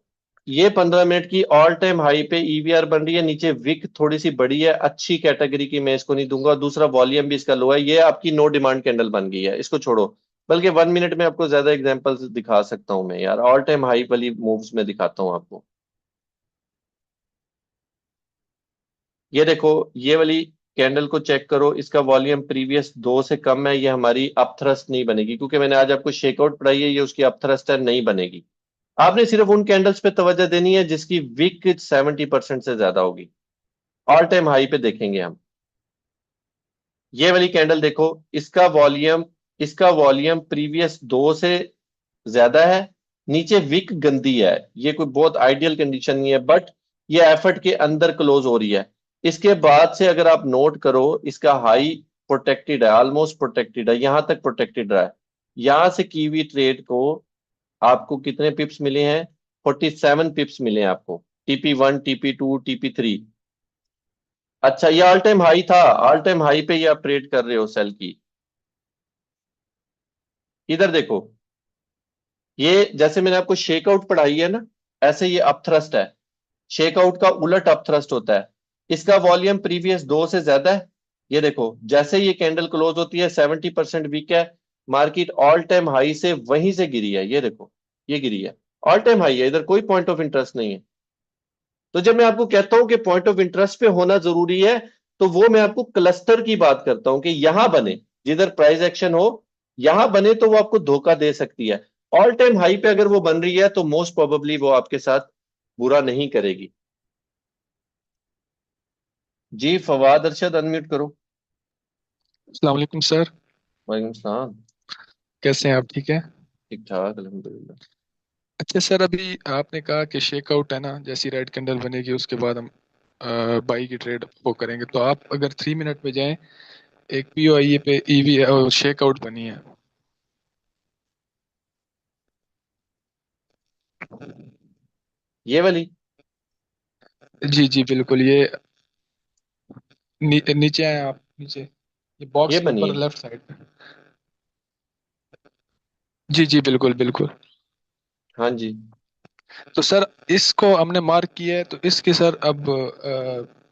ये 15 मिनट की ऑल टाइम हाई पे ईवीआर बन रही है, नीचे विक थोड़ी सी बड़ी है, अच्छी कैटेगरी की, मैं इसको नहीं दूंगा। दूसरा वॉल्यूम भी इसका लो है, ये आपकी नो डिमांड कैंडल बन गई है, इसको छोड़ो। बल्कि 1 मिनट में आपको ज्यादा एग्जांपल्स दिखा सकता हूं मैं यार, ऑल टाइम हाई वाली मूव्स में दिखाता हूं आपको। ये देखो, ये वाली कैंडल को चेक करो, इसका वॉल्यूम प्रीवियस दो से कम है, ये हमारी अपथ्रस्ट नहीं बनेगी, क्योंकि मैंने आज आपको शेकआउट पढ़ाई है, ये उसकी अपथ्रस्ट है, नहीं बनेगी। आपने सिर्फ उन कैंडल्स पे तवज्जो देनी है जिसकी विक 70% से ज्यादा होगी। ऑल टाइम हाई पे देखेंगे हम। ये वाली कैंडल देखो, इसका वॉल्यूम प्रीवियस दो से ज्यादा है, नीचे विक गंदी है, ये कोई बहुत आइडियल कंडीशन नहीं है, बट ये एफर्ट के अंदर क्लोज हो रही है। इसके बाद से अगर आप नोट करो, इसका हाई प्रोटेक्टेड है, ऑलमोस्ट प्रोटेक्टेड है, यहां तक प्रोटेक्टेड रहा है। यहां से कीवी ट्रेड को आपको कितने पिप्स मिले हैं? 47 पिप्स मिले हैं आपको, TP1, TP2, TP3। अच्छा, ये ऑल टाइम हाई था, ऑल टाइम हाई पे ये आप ट्रेड कर रहे हो सेल की। इधर देखो, ये जैसे मैंने आपको शेकआउट पढ़ाई है ना, ऐसे ये अपथ्रस्ट है। शेकआउट का उलट अपथ्रस्ट होता है। इसका वॉल्यूम प्रीवियस दो से ज्यादा है। ये देखो, जैसे ये कैंडल क्लोज होती है 70% वीक है, मार्केट ऑल टाइम हाई से वहीं से गिरी है, ये देखो, ये गिरी है, ऑल टाइम हाई है, इधर कोई पॉइंट ऑफ इंटरेस्ट नहीं है। तो जब मैं आपको कहता हूं कि पॉइंट ऑफ इंटरेस्ट पे होना जरूरी है, तो वो मैं आपको क्लस्टर की बात करता हूं कि यहां बने, जिधर प्राइस एक्शन हो, यहां बने तो वो आपको धोखा दे सकती है। ऑल टाइम हाई पे अगर वो बन रही है तो मोस्ट प्रोबेबली वो आपके साथ बुरा नहीं करेगी। जी फवाद अरशद अनम्यूट करो। अस्सलाम वालेकुम सर। वालेकुम सलाम। कैसे हैं आप, ठीक है? ठीक ठाक अल्हम्दुलिल्लाह। अच्छा सर, अभी आपने कहा कि शेकआउट है ना, जैसी रेड कैंडल बनेगी उसके बाद हम बाई की ट्रेड वो करेंगे। तो आप अगर 3 मिनट में जाएं, एक पीओआई पे ईवी शेकआउट बनी है। ये वाली, जी जी बिल्कुल, ये नीचे आए आप, नीचे। ये ये बॉक्स के बनी ऊपर है। लेफ्ट साइड पे। जी जी बिल्कुल बिल्कुल। हाँ जी। तो सर इसको हमने मार्क किया है, तो इसके सर अब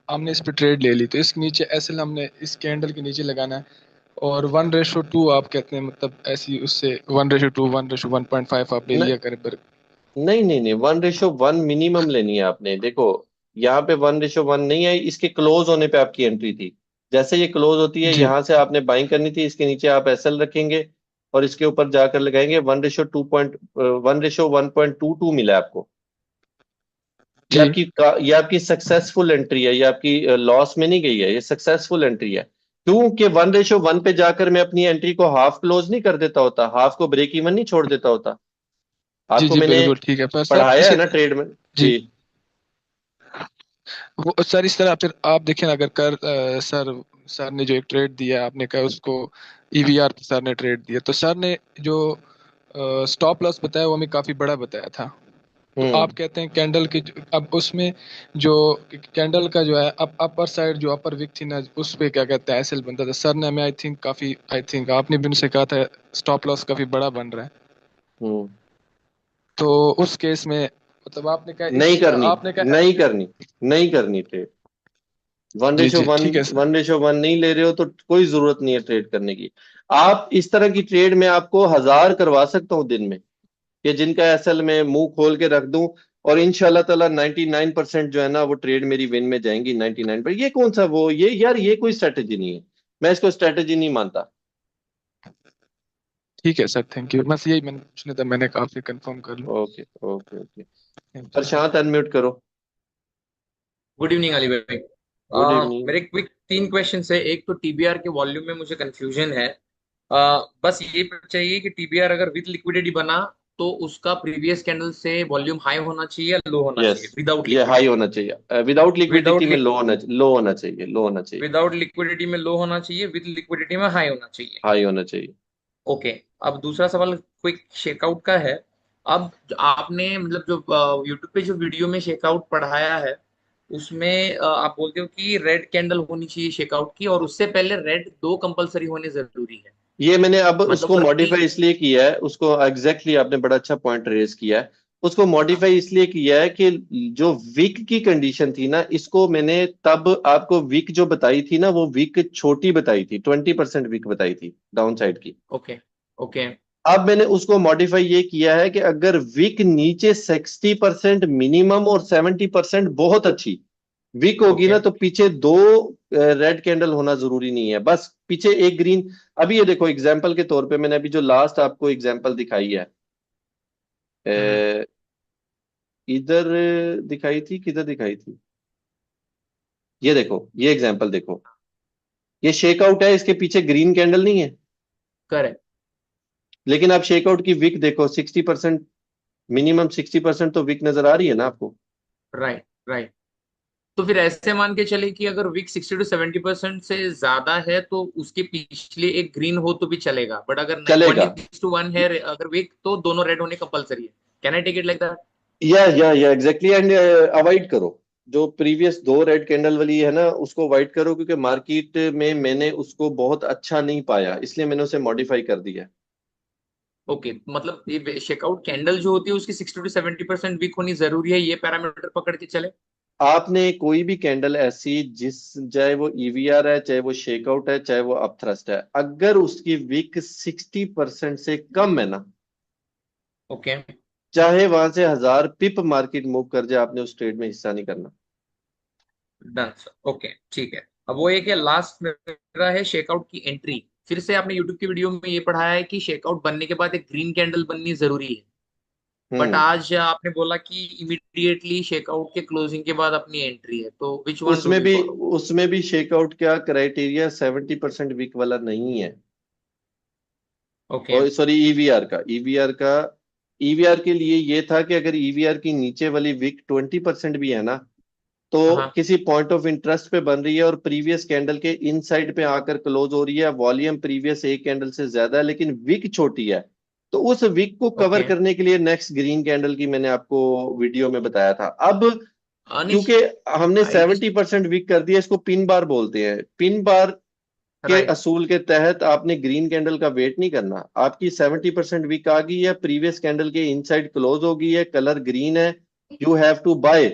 हमने इस पे ट्रेड ले ली, तो इसके नीचे एसएल हमने इस कैंडल के नीचे लगाना है। और 1:2 आप कहते हैं, मतलब ऐसी उससे 1:2 1:1.5 आप ले न, लिया करें पर। नहीं नहीं नहीं, 1:1 मिनिमम लेनी है आपने। देखो यहाँ पे 1:1 नहीं आई, इसके क्लोज होने पे आपकी एंट्री थी। जैसे ये क्लोज होती है, जी यहाँ से आपने बाइंग करनी थी, इसके नीचे आप एसएल रखेंगे और इसके ऊपर जाकर लगाएंगे 1:1.22 मिला है आपको। जी ये आपकी सक्सेसफुल एंट्री है, ये आपकी लॉस में नहीं गई है, ये सक्सेसफुल एंट्री है। क्योंकि 1:1 पे जाकर मैं अपनी एंट्री को हाफ क्लोज नहीं कर देता होता, हाफ को ब्रेक इवन नहीं छोड़ देता होता। जी आपको जी मैंने बिल्कुल ठीक है, पर सर पढ़ाया है इसे। ना ट्रेड में। जी। जी। वो सर इस तरह फिर आप देखें ना, अगर सर सर ने जो एक ट्रेड दिया आपने कहा उसको ईवीआर पे सर ने ट्रेड दिया, तो सर ने जो स्टॉप लॉस बताया वो हमें काफी बड़ा बताया था। तो आप हम्म। कहते हैं कैंडल के अब उसमें जो कैंडल का जो है अपर साइड जो अपर विक थी ना, उस पे क्या कहते हैं एसएल बनता था। सर ने हमें आई थिंक आपने भी उनसे कहा था स्टॉप लॉस काफी बड़ा बन रहा है। हम्म। तो उस केस में मतलब आपने कहा नहीं करनी, आपने कहा नहीं एसएल। करनी, नहीं करनी ट्रेड। वन जी रेशो जी वन ठीक है सर। 1:1 नहीं ले रहे हो तो कोई जरूरत नहीं है ट्रेड करने की। आप इस तरह की ट्रेड में आपको 1000 करवा सकता हूँ दिन में, कि जिनका असल में मुंह खोल के रख दूं। और इंशाल्लाह ताला 99% जो है ना वो ट्रेड मेरी विन में जाएंगी 99 पर। ये कौन सा वो ये यार, ये कोई स्ट्रेटेजी नहीं है, मैं इसको स्ट्रेटेजी नहीं मानता। ठीक है सर, थैंक यू, बस यही मैंने पूछना था, मैंने कहा आपसे कंफर्म कर लूँ। Okay okay okay. Thank you sir. Prashant unmute करो। गुड इवनिंग अली भाई। Good evening. मेरे क्विक तीन क्वेश्चन है। एक तो टीबीआर के वॉल्यूम में मुझे कंफ्यूजन है। बस ये चाहिए कि टीबीआर अगर विद लिक्विडिटी बना तो उसका प्रीवियस कैंडल से वॉल्यूम हाई होना चाहिए या लो होना यस, चाहिए विदाउट ये हाई लिक्विडिटी। होना चाहिए, विदाउट लिक्विडिटी विदाउट में लो होना चाहिए, लो होना चाहिए। विदाउट लिक्विडिटी में लो होना चाहिए, विद लिक्विडिटी में हाई होना चाहिए। हाई होना चाहिए। ओके। अब दूसरा सवाल क्विक शेकआउट का है। अब आपने मतलब जो यूट्यूब पे जो वीडियो में शेकआउट पढ़ाया है उसमें आप बोलते हो कि रेड कैंडल होनी चाहिए शेकआउट की, और उससे पहले रेड दो कंपलसरी होने जरूरी है। ये मैंने अब मतलब उसको वो मॉडिफाई रनिंग। इसलिए किया है, उसको एग्जैक्टली आपने बड़ा अच्छा पॉइंट रेज किया है। उसको मॉडिफाई इसलिए किया है कि जो वीक की कंडीशन थी ना, इसको मैंने तब आपको वीक जो बताई थी ना, वो वीक छोटी बताई थी, 20% वीक बताई थी डाउन साइड की। ओके ओके अब मैंने उसको मॉडिफाई ये किया है कि अगर वीक नीचे 60% मिनिमम और 70% बहुत अच्छी वीक होगी ओके। ना, तो पीछे दो रेड कैंडल होना जरूरी नहीं है, बस पीछे एक ग्रीन। अभी ये देखो एग्जांपल के तौर पे मैंने अभी जो लास्ट आपको एग्जांपल दिखाई है, हम्म। अ, इधर दिखाई थी, किधर दिखाई थी, ये देखो, ये एग्जांपल देखो, ये शेकआउट है, इसके पीछे ग्रीन कैंडल नहीं है। करेक्ट। लेकिन आप शेकआउट की विक देखो, 60%, मिनिमम 60% तो विक नजर आ रही है ना आपको। Right right. तो फिर ऐसे मान के चले कि अगर विक 60 to 70% से ज्यादा है तो उसके पिछले एक ग्रीन हो तो भी चलेगा, बट अगर वन चलेगा। इज टू वन है अगर विक, तो दोनों रेड होने कंपलसरी है। Can I take it like that? या एग्जैक्टली, एंड अवॉइड करो जो प्रीवियस दो रेड कैंडल वाली है ना, उसको अवॉइड करो, क्योंकि मार्केट में मैंने उसको बहुत अच्छा नहीं पाया, इसलिए मैंने उसे मॉडिफाई कर दिया। ओके, मतलब ये चेकआउट कैंडल जो होती है उसकी 60 to 70% वीक होनी जरूरी है, ये पैरामीटर पकड़ के चले। आपने कोई भी कैंडल ऐसी, जिस चाहे वो ईवीआर है, चाहे वो शेकआउट है, चाहे वो अपथ्रस्ट है, अगर उसकी विक 60% से कम है ना, ओके चाहे वहां से 1000 पिप मार्केट मूव कर जाए, आपने उस ट्रेड में हिस्सा नहीं करना। Done sir. ओके ठीक है। अब वो एक लास्ट मेरा है शेकआउट की एंट्री। फिर से आपने यूट्यूब की वीडियो में ये पढ़ाया है कि शेकआउट बनने के बाद एक ग्रीन कैंडल बननी जरूरी है, बट हम्म। आज आपने बोला कि इमीडिएटली शेकआउट के क्लोजिंग के बाद अपनी एंट्री है, तो विच वन डू उसमें वी भी फॉलो? उसमें भी शेकआउट क्या क्राइटेरिया 70% वीक वाला नहीं है। ओके। सॉरी, ईवीआर के लिए ये था कि अगर ईवीआर की नीचे वाली विक 20% भी है ना, तो हाँ। किसी पॉइंट ऑफ इंटरेस्ट पे बन रही है और प्रीवियस कैंडल के इनसाइड पे आकर क्लोज हो रही है, वॉल्यूम प्रीवियस एक कैंडल से ज्यादा है, लेकिन विक छोटी है, तो उस विक को कवर ओके। करने के लिए नेक्स्ट ग्रीन कैंडल की मैंने आपको वीडियो में बताया था। अब अनिश, क्योंकि हमने आई गेस। 70% वीक कर दिया, इसको पिन बार बोलते हैं, पिन बार के राइट। असूल के तहत आपने ग्रीन कैंडल का वेट नहीं करना। आपकी 70% वीक आ गई है, प्रीवियस कैंडल के इनसाइड क्लोज हो गई है, कलर ग्रीन है, यू हैव टू बाय।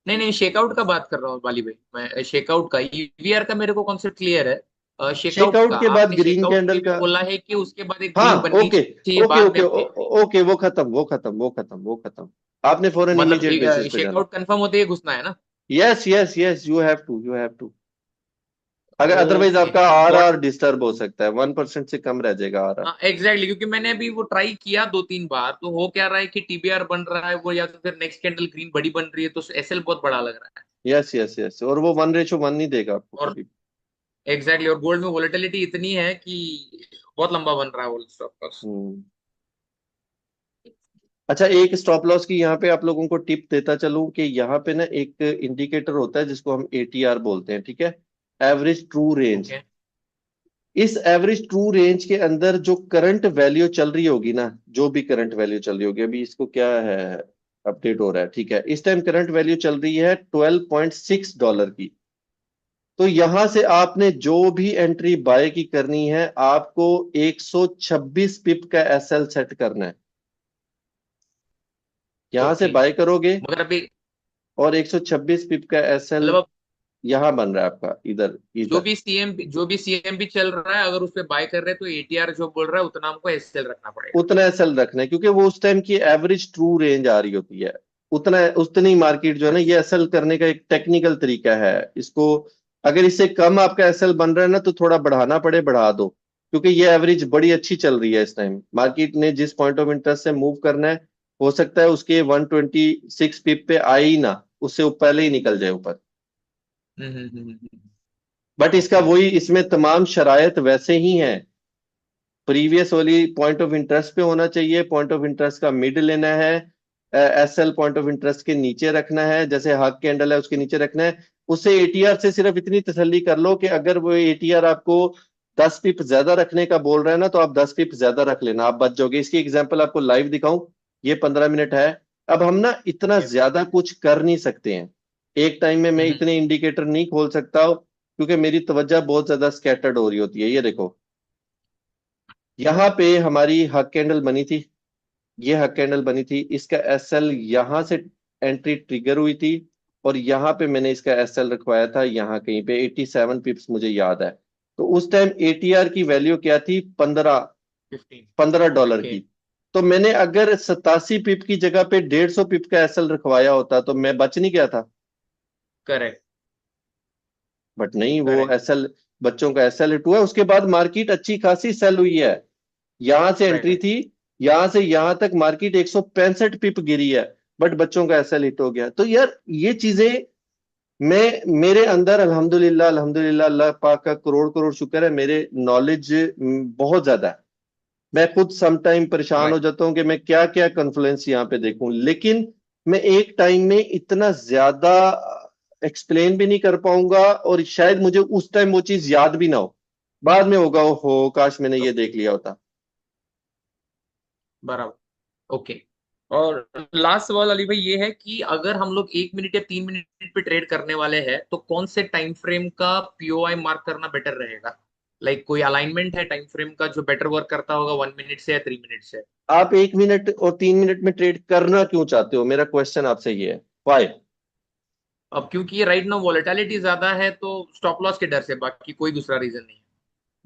नहीं नहीं, शेकआउट का बात कर रहा हूँ वाली भाई, मैं शेकआउट का, ईवीआर का मेरे को कॉन्सेप्ट क्लियर है। शेकआउट का चेकआउट के बाद आपने ग्रीन शेकआउट कैंडल में भी का, बोला है कि उसके बाद एक हाँ ग्रीन बननी ओके, चाहिए ओके बाद में ओके अपनी अपनी। ओके, वो खत्म, वो खत्म, वो खत्म, वो खत्म, आपने फौरन मतलब इमीडिएट बेसिस पे जाना। शेकआउट कंफर्म होते ही घुसना है ना? Yes yes yes, you have to, you have to. अगर अदरवाइज ओके, आपका आर गॉट। आर डिस्टर्ब हो सकता है, 1% से कम रह जाएगा आर आर। हाँ एग्जैक्टली, क्योंकि मैंने अभी वो ट्राई किया 2-3 बार, तो हो क्या रहा है कि टीबीआर बन रहा है वो, या तो फिर नेक्स्ट कैंडल ग्रीन बड़ी बन रही है, तो एसएल बहुत बड़ा लग रहा है। यस यस यस, और वो 1:1 नहीं देगा आपको और कभी। एग्जैक्टली, और गोल्ड में वोलेटिलिटी इतनी है कि बहुत लंबा बन रहा है वो स्टॉक लॉस। हम्म। अच्छा, एक स्टॉप लॉस की यहाँ पे आप लोगों को टिप देता चलूं कि यहाँ पे ना एक इंडिकेटर होता है जिसको हम एटीआर बोलते हैं, ठीक है, एवरेज ट्रू रेंज। ओके। इस एवरेज ट्रू रेंज के अंदर जो करंट वैल्यू चल रही होगी ना, जो भी करंट वैल्यू चल रही होगी, अभी इसको क्या है, अपडेट हो रहा है, ठीक है, इस टाइम करंट वैल्यू चल रही है $12.6 की। तो यहां से आपने जो भी एंट्री बाय की करनी है, आपको 126 पिप का एसएल सेट करना है। यहां से ओके, बाय करोगे मगर अभी और 126 पिप का एसएल मतलब अब यहां बन रहा है आपका, इधर जो इधर। भी सीएम जो भी सीएमबी चल रहा है, अगर उस पे बाय कर रहे हैं तो एटीआर जो बोल रहा है उतना हमको एसएल रखना पड़ेगा। उतना एसएल रखना है, क्योंकि वो उस टाइम की एवरेज ट्रू रेंज आ रही होती है। उतना, उतनी मार्केट जो है ना, ये अच्छा। एसएल करने का एक टेक्निकल तरीका है इसको। अगर इससे कम आपका एसएल बन रहा है ना, तो थोड़ा बढ़ाना पड़े बढ़ा दो, क्योंकि ये एवरेज बड़ी अच्छी चल रही है इस टाइम। मार्केट ने जिस पॉइंट ऑफ इंटरेस्ट से मूव करना है, हो सकता है उसके 126 पिप पे आए ही ना, उससे वो पहले ही निकल जाए ऊपर। बट इसका ओके। वही, इसमें तमाम शरायत वैसे ही हैं। प्रीवियस वाली पॉइंट ऑफ इंटरेस्ट पे होना चाहिए, पॉइंट ऑफ इंटरेस्ट का मिड लेना है, एसएल पॉइंट ऑफ इंटरेस्ट के नीचे रखना है, जैसे हक कैंडल है उसके नीचे रखना है। उससे एटीआर से सिर्फ इतनी तसल्ली कर लो कि अगर वो एटीआर आपको 10 पिप ज्यादा रखने का बोल रहा है ना, तो आप 10 पिप ज्यादा रख लेना, आप बच जाओगे। इसकी एग्जांपल आपको लाइव दिखाऊं, ये 15 मिनट है। अब हम ना इतना ओके। ज्यादा कुछ कर नहीं सकते हैं एक टाइम में, मैं इतने इंडिकेटर नहीं खोल सकता, क्योंकि मेरी तवज्जो बहुत ज्यादा स्कैटर्ड हो रही होती है। ये देखो, यहाँ पे हमारी हक कैंडल बनी थी, ये हक कैंडल बनी थी, इसका एसएल यहां से एंट्री ट्रिगर हुई थी, और यहाँ पे मैंने इसका एसएल रखवाया था, यहाँ कहीं पे 87 पिप्स मुझे याद है। तो उस टाइम एटीआर की वैल्यू क्या थी, 15। $15 ओके। की। तो मैंने अगर 87 पिप की जगह पे 150 पिप का एसएल रखवाया होता, तो मैं बच नहीं गया था। करेक्ट। बट नहीं, वो करेक्ट। एसएल, बच्चों का एसएल हिट हुआ, उसके बाद मार्केट अच्छी खासी सेल हुई है। यहां से एंट्री राइट। थी, यहां से यहां तक मार्केट 165 पिप गिरी है, बट बच्चों का एसएल हिट हो गया। तो यार ये चीजें, मैं, मेरे अंदर अल्हम्दुलिल्लाह, अल्हम्दुलिल्लाह, अल्लाह पाक का करोड़ करोड़ शुक्र है, मेरे नॉलेज बहुत ज्यादा है। मैं खुद सम टाइम परेशान हो राइट। जाता हूं कि मैं क्या क्या कन्फ्लुएंस यहाँ पे देखूं, लेकिन मैं एक टाइम में इतना ज्यादा एक्सप्लेन भी नहीं कर पाऊंगा, और शायद मुझे उस टाइम वो चीज याद भी ना हो, बाद में होगा, हो काश मैंने ये ओके। देख लिया होता। बराबर। ओके। और लास्ट सवाल अली भाई ये है कि अगर हम लोग 1 मिनट या 3 मिनट पे ट्रेड करने वाले हैं, तो कौन से टाइम फ्रेम का पीओआई मार्क करना बेटर रहेगा? कोई अलाइनमेंट है टाइम फ्रेम का जो बेटर वर्क करता होगा, 1 मिनट से या 3 मिनट से? आप 1 मिनट और 3 मिनट में ट्रेड करना क्यों चाहते हो, मेरा क्वेश्चन आपसे ये है, वाई? अब क्योंकि राइट नाउ वॉलेटिलिटी ज्यादा है, तो स्टॉप लॉस के डर से, बाकी कोई दूसरा रीजन नहीं है।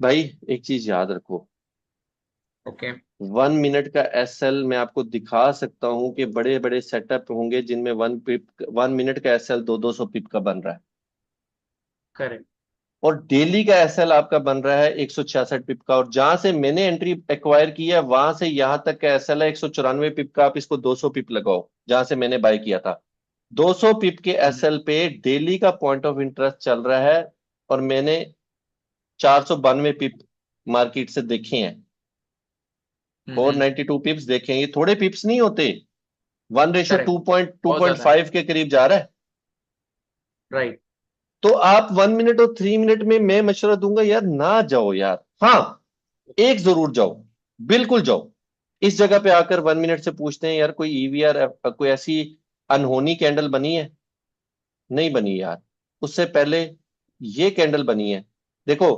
भाई एक चीज याद रखो, ओके। 1 मिनट का एसएल मैं आपको दिखा सकता हूं कि बड़े बड़े सेटअप होंगे जिनमें 1 मिनट का एसएल 200 पिप का बन रहा है, करेक्ट। और डेली का एसएल आपका बन रहा है 166 पिप का। और जहां से मैंने एंट्री एक्वायर की है, वहां से यहां तक का एसएल है 194 पिप का। आप इसको 200 पिप लगाओ जहां से मैंने बाय किया था, 200 पिप के एसएल पे डेली का पॉइंट ऑफ इंटरेस्ट चल रहा है, और मैंने 492 पिप मार्केट से देखे हैं, 492 पिप्स देखे हैं। ये थोड़े पिप्स नहीं होते, 1:2 करेक्ट। टू बहुत पॉइंट ज्यादा है। फाइव के करीब जा रहा है। राइट। तो आप 1 मिनट और 3 मिनट में, मैं मशवरा दूंगा यार, ना जाओ यार। हाँ, एक जरूर जाओ, बिल्कुल जाओ। इस जगह पे आकर 1 मिनट से पूछते हैं यार, कोई ईवीआर, कोई ऐसी अनहोनी कैंडल बनी है? नहीं बनी यार। उससे पहले ये कैंडल बनी है, देखो,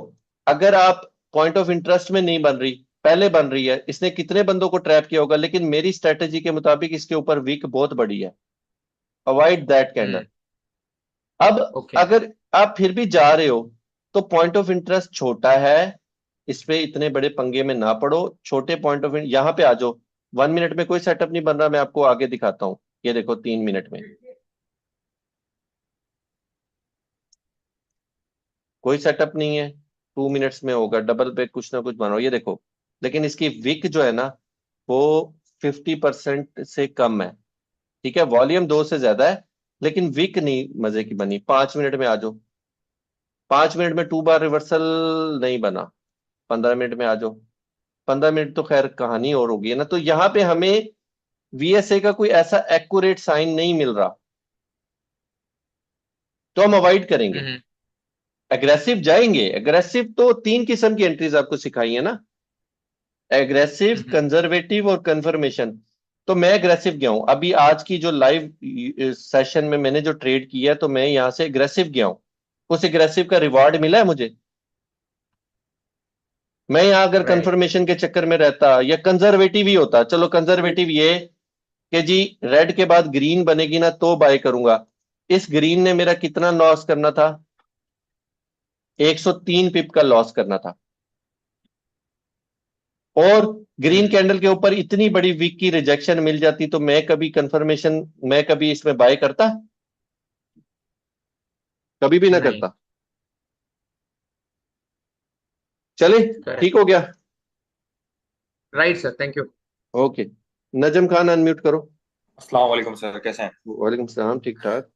अगर आप पॉइंट ऑफ इंटरेस्ट में नहीं बन रही, पहले बन रही है, इसने कितने बंदों को ट्रैप किया होगा, लेकिन मेरी स्ट्रेटेजी के मुताबिक इसके ऊपर वीक बहुत बड़ी है, अवॉइड दैट कैंडल। हम्म। अब ओके। अगर आप फिर भी जा रहे हो तो पॉइंट ऑफ इंटरेस्ट छोटा है, इस पे इतने बड़े पंगे में ना पड़ो, छोटे पॉइंट ऑफ यहां पे आ जाओ। 1 मिनट में कोई सेटअप नहीं बन रहा, मैं आपको आगे दिखाता हूं। ये देखो 3 मिनट में कोई सेटअप नहीं है, 2 मिनट्स में होगा, डबल पे कुछ ना कुछ बना हो, ये देखो। लेकिन इसकी विक जो है ना, वो 50% से कम है। ठीक है, वॉल्यूम 2 से ज्यादा है, लेकिन विक नहीं मजे की बनी। 5 मिनट में आ जाओ, 5 मिनट में 2 बार रिवर्सल नहीं बना, 15 मिनट में आ जाओ। 15 मिनट तो खैर कहानी और होगी है ना। तो यहाँ पे हमें वीएसए का कोई ऐसा एक्यूरेट साइन नहीं मिल रहा, तो हम अवॉइड करेंगे। हम्म। एग्रेसिव जाएंगे, एग्रेसिव तो 3 किस्म की एंट्रीज आपको सिखाई है ना, एग्रेसिव, हम्म। कंजर्वेटिव और कंफर्मेशन। तो मैं एग्रेसिव गया हूं, अभी आज की जो लाइव सेशन में मैंने जो ट्रेड किया, तो मैं यहां से एग्रेसिव गया हूं। उस एग्रेसिव का रिवॉर्ड मिला है मुझे। मैं यहां अगर राइट। कंफर्मेशन के चक्कर में रहता या कंजर्वेटिव ही होता, चलो कंजर्वेटिव ये कि जी रेड के बाद ग्रीन बनेगी ना तो बाय करूंगा, इस ग्रीन ने मेरा कितना लॉस करना था, 103 पिप का लॉस करना था। और ग्रीन हम्म। कैंडल के ऊपर इतनी बड़ी वीक की रिजेक्शन मिल जाती, तो मैं कभी कंफर्मेशन, मैं कभी इसमें बाय करता, कभी भी ना नहीं। करता। चले, ठीक करेक्ट। हो गया। Right sir, thank you. Okay, Najam Khan unmute करो। अस्सलाम वालेकुम सर, कैसे हैं? वालेकुम सलाम, ठीक ठाक।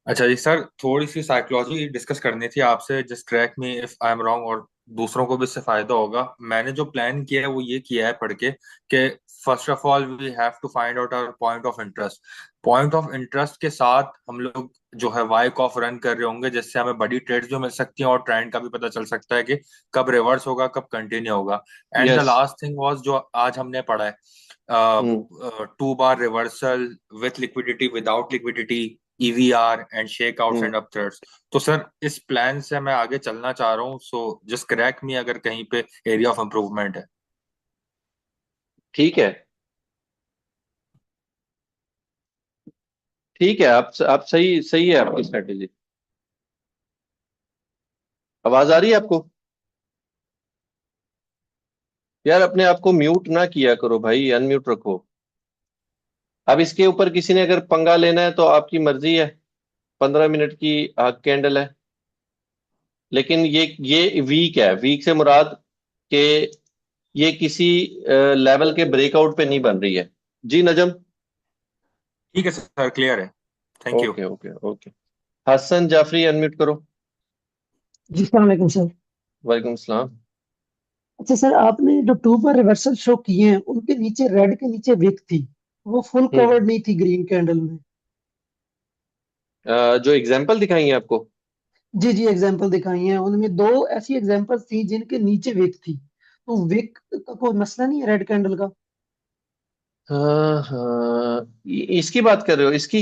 अच्छा जी सर, थोड़ी सी साइकोलॉजी डिस्कस करनी थी आपसे, जस्ट ट्रैक में इफ आई एम रॉन्ग, और दूसरों को भी इससे फायदा होगा। मैंने जो प्लान किया है वो ये किया है पढ़ के कि first of all we have to find out our point of interest. Point of interest के साथ हम लोग जो है वाई ऑफ रन कर रहे होंगे, जिससे हमें बड़ी ट्रेड्स जो मिल सकती हैं और ट्रेंड का भी पता चल सकता है कि कब रिवर्स होगा, कब कंटिन्यू होगा। And the yes. Last thing was जो आज हमने पढ़ा है, हम्म। 2 बार reversal with liquidity, without liquidity, EVR and shake outs hmm. And upthrusts. तो सर इस प्लान से मैं आगे चलना चाह रहा हूँ, सो जस्ट करेक्ट मी अगर कहीं पे एरिया ऑफ इम्प्रूवमेंट है। ठीक है, ठीक है, आप सही सही है आपकी स्ट्रेटेजी। आवाज आ रही है आपको? यार अपने आप को म्यूट ना किया करो भाई, अनम्यूट रखो। अब इसके ऊपर किसी ने अगर पंगा लेना है तो आपकी मर्जी है, 15 मिनट की आग कैंडल है। लेकिन ये वीक है, वीक से मुराद के ये किसी लेवल के ब्रेकआउट पे नहीं बन रही है। जी नजम। ठीक है सर, क्लियर है, thank you. Okay okay okay. Hasan Jafri unmute करो। जी सलाम वालेकुम सर। वालेकुम सलाम। अच्छा सर, आपने जो टू पर रिवर्सल शो किए हैं उनके नीचे रेड के नीचे विक थी, वो फुल हम्म। कवर्ड नहीं थी ग्रीन कैंडल में। जो एग्जांपल दिखाई है आपको। जी जी, एग्जांपल दिखाई हैं, उनमें दो ऐसी एग्जांपल्स थी जिनके नीचे विक थी, तो विक का कोई मसला नहीं है रेड कैंडल का। हाँ हाँ, इसकी बात कर रहे हो, इसकी?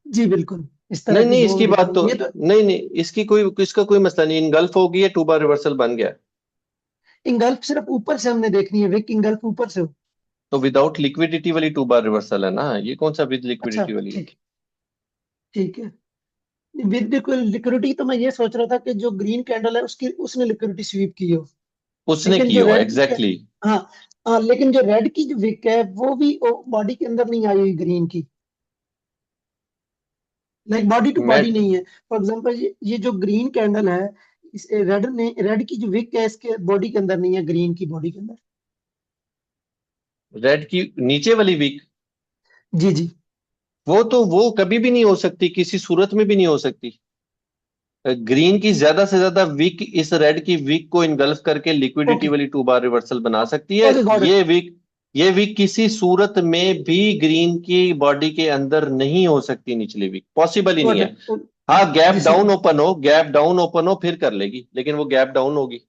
जी बिल्कुल, इस तरह नहीं की नहीं, दो इसकी बात दिखाई तो ये तो। नहीं नहीं, इसका कोई मसला नहीं, इनगल्फ हो गई है, 2 बार रिवर्सल बन गया। इंगल्फ सिर्फ ऊपर से हमने देखनी है, विक इंगल्फ ऊपर से हो। तो विदाउट लिक्विडिटी वाली 2 बार रिवर्सल है ना, ये कौन सा विद अच्छा लिक्विडिटी वाली है? ठीक, ठीक है। विद लिक्विडिटी तो मैं ये सोच रहा था कि जो ग्रीन कैंडल है उसकी उसने लिक्विडिटी स्वीप की हो। उसने लेकिन की जो हो, रेड की, एग्जैक्टली। हाँ हाँ, लेकिन जो रेड की जो विक है वो भी बॉडी के अंदर नहीं आई हुई ग्रीन की, लाइक बॉडी टू मैं बॉडी नहीं है। फॉर एग्जांपल ये जो ग्रीन कैंडल है, इस रेड की जो विक है इसके बॉडी के अंदर नहीं है, ग्रीन की बॉडी के अंदर। रेड की नीचे वाली वीक, जी जी। वो कभी भी नहीं हो सकती, किसी सूरत में भी नहीं हो सकती। ग्रीन की ज्यादा से ज्यादा वीक इस रेड की वीक को इनगल्फ करके लिक्विडिटी ओके वाली 2 बार रिवर्सल बना सकती है। Okay, got it. ये वीक किसी सूरत में भी ग्रीन की बॉडी के अंदर नहीं हो सकती, निचली वीक पॉसिबल ही नहीं गॉट है। इट। हाँ, जी गैप सर। डाउन ओपन हो, गैप डाउन ओपन हो फिर कर लेगी, लेकिन वो गैप डाउन होगी।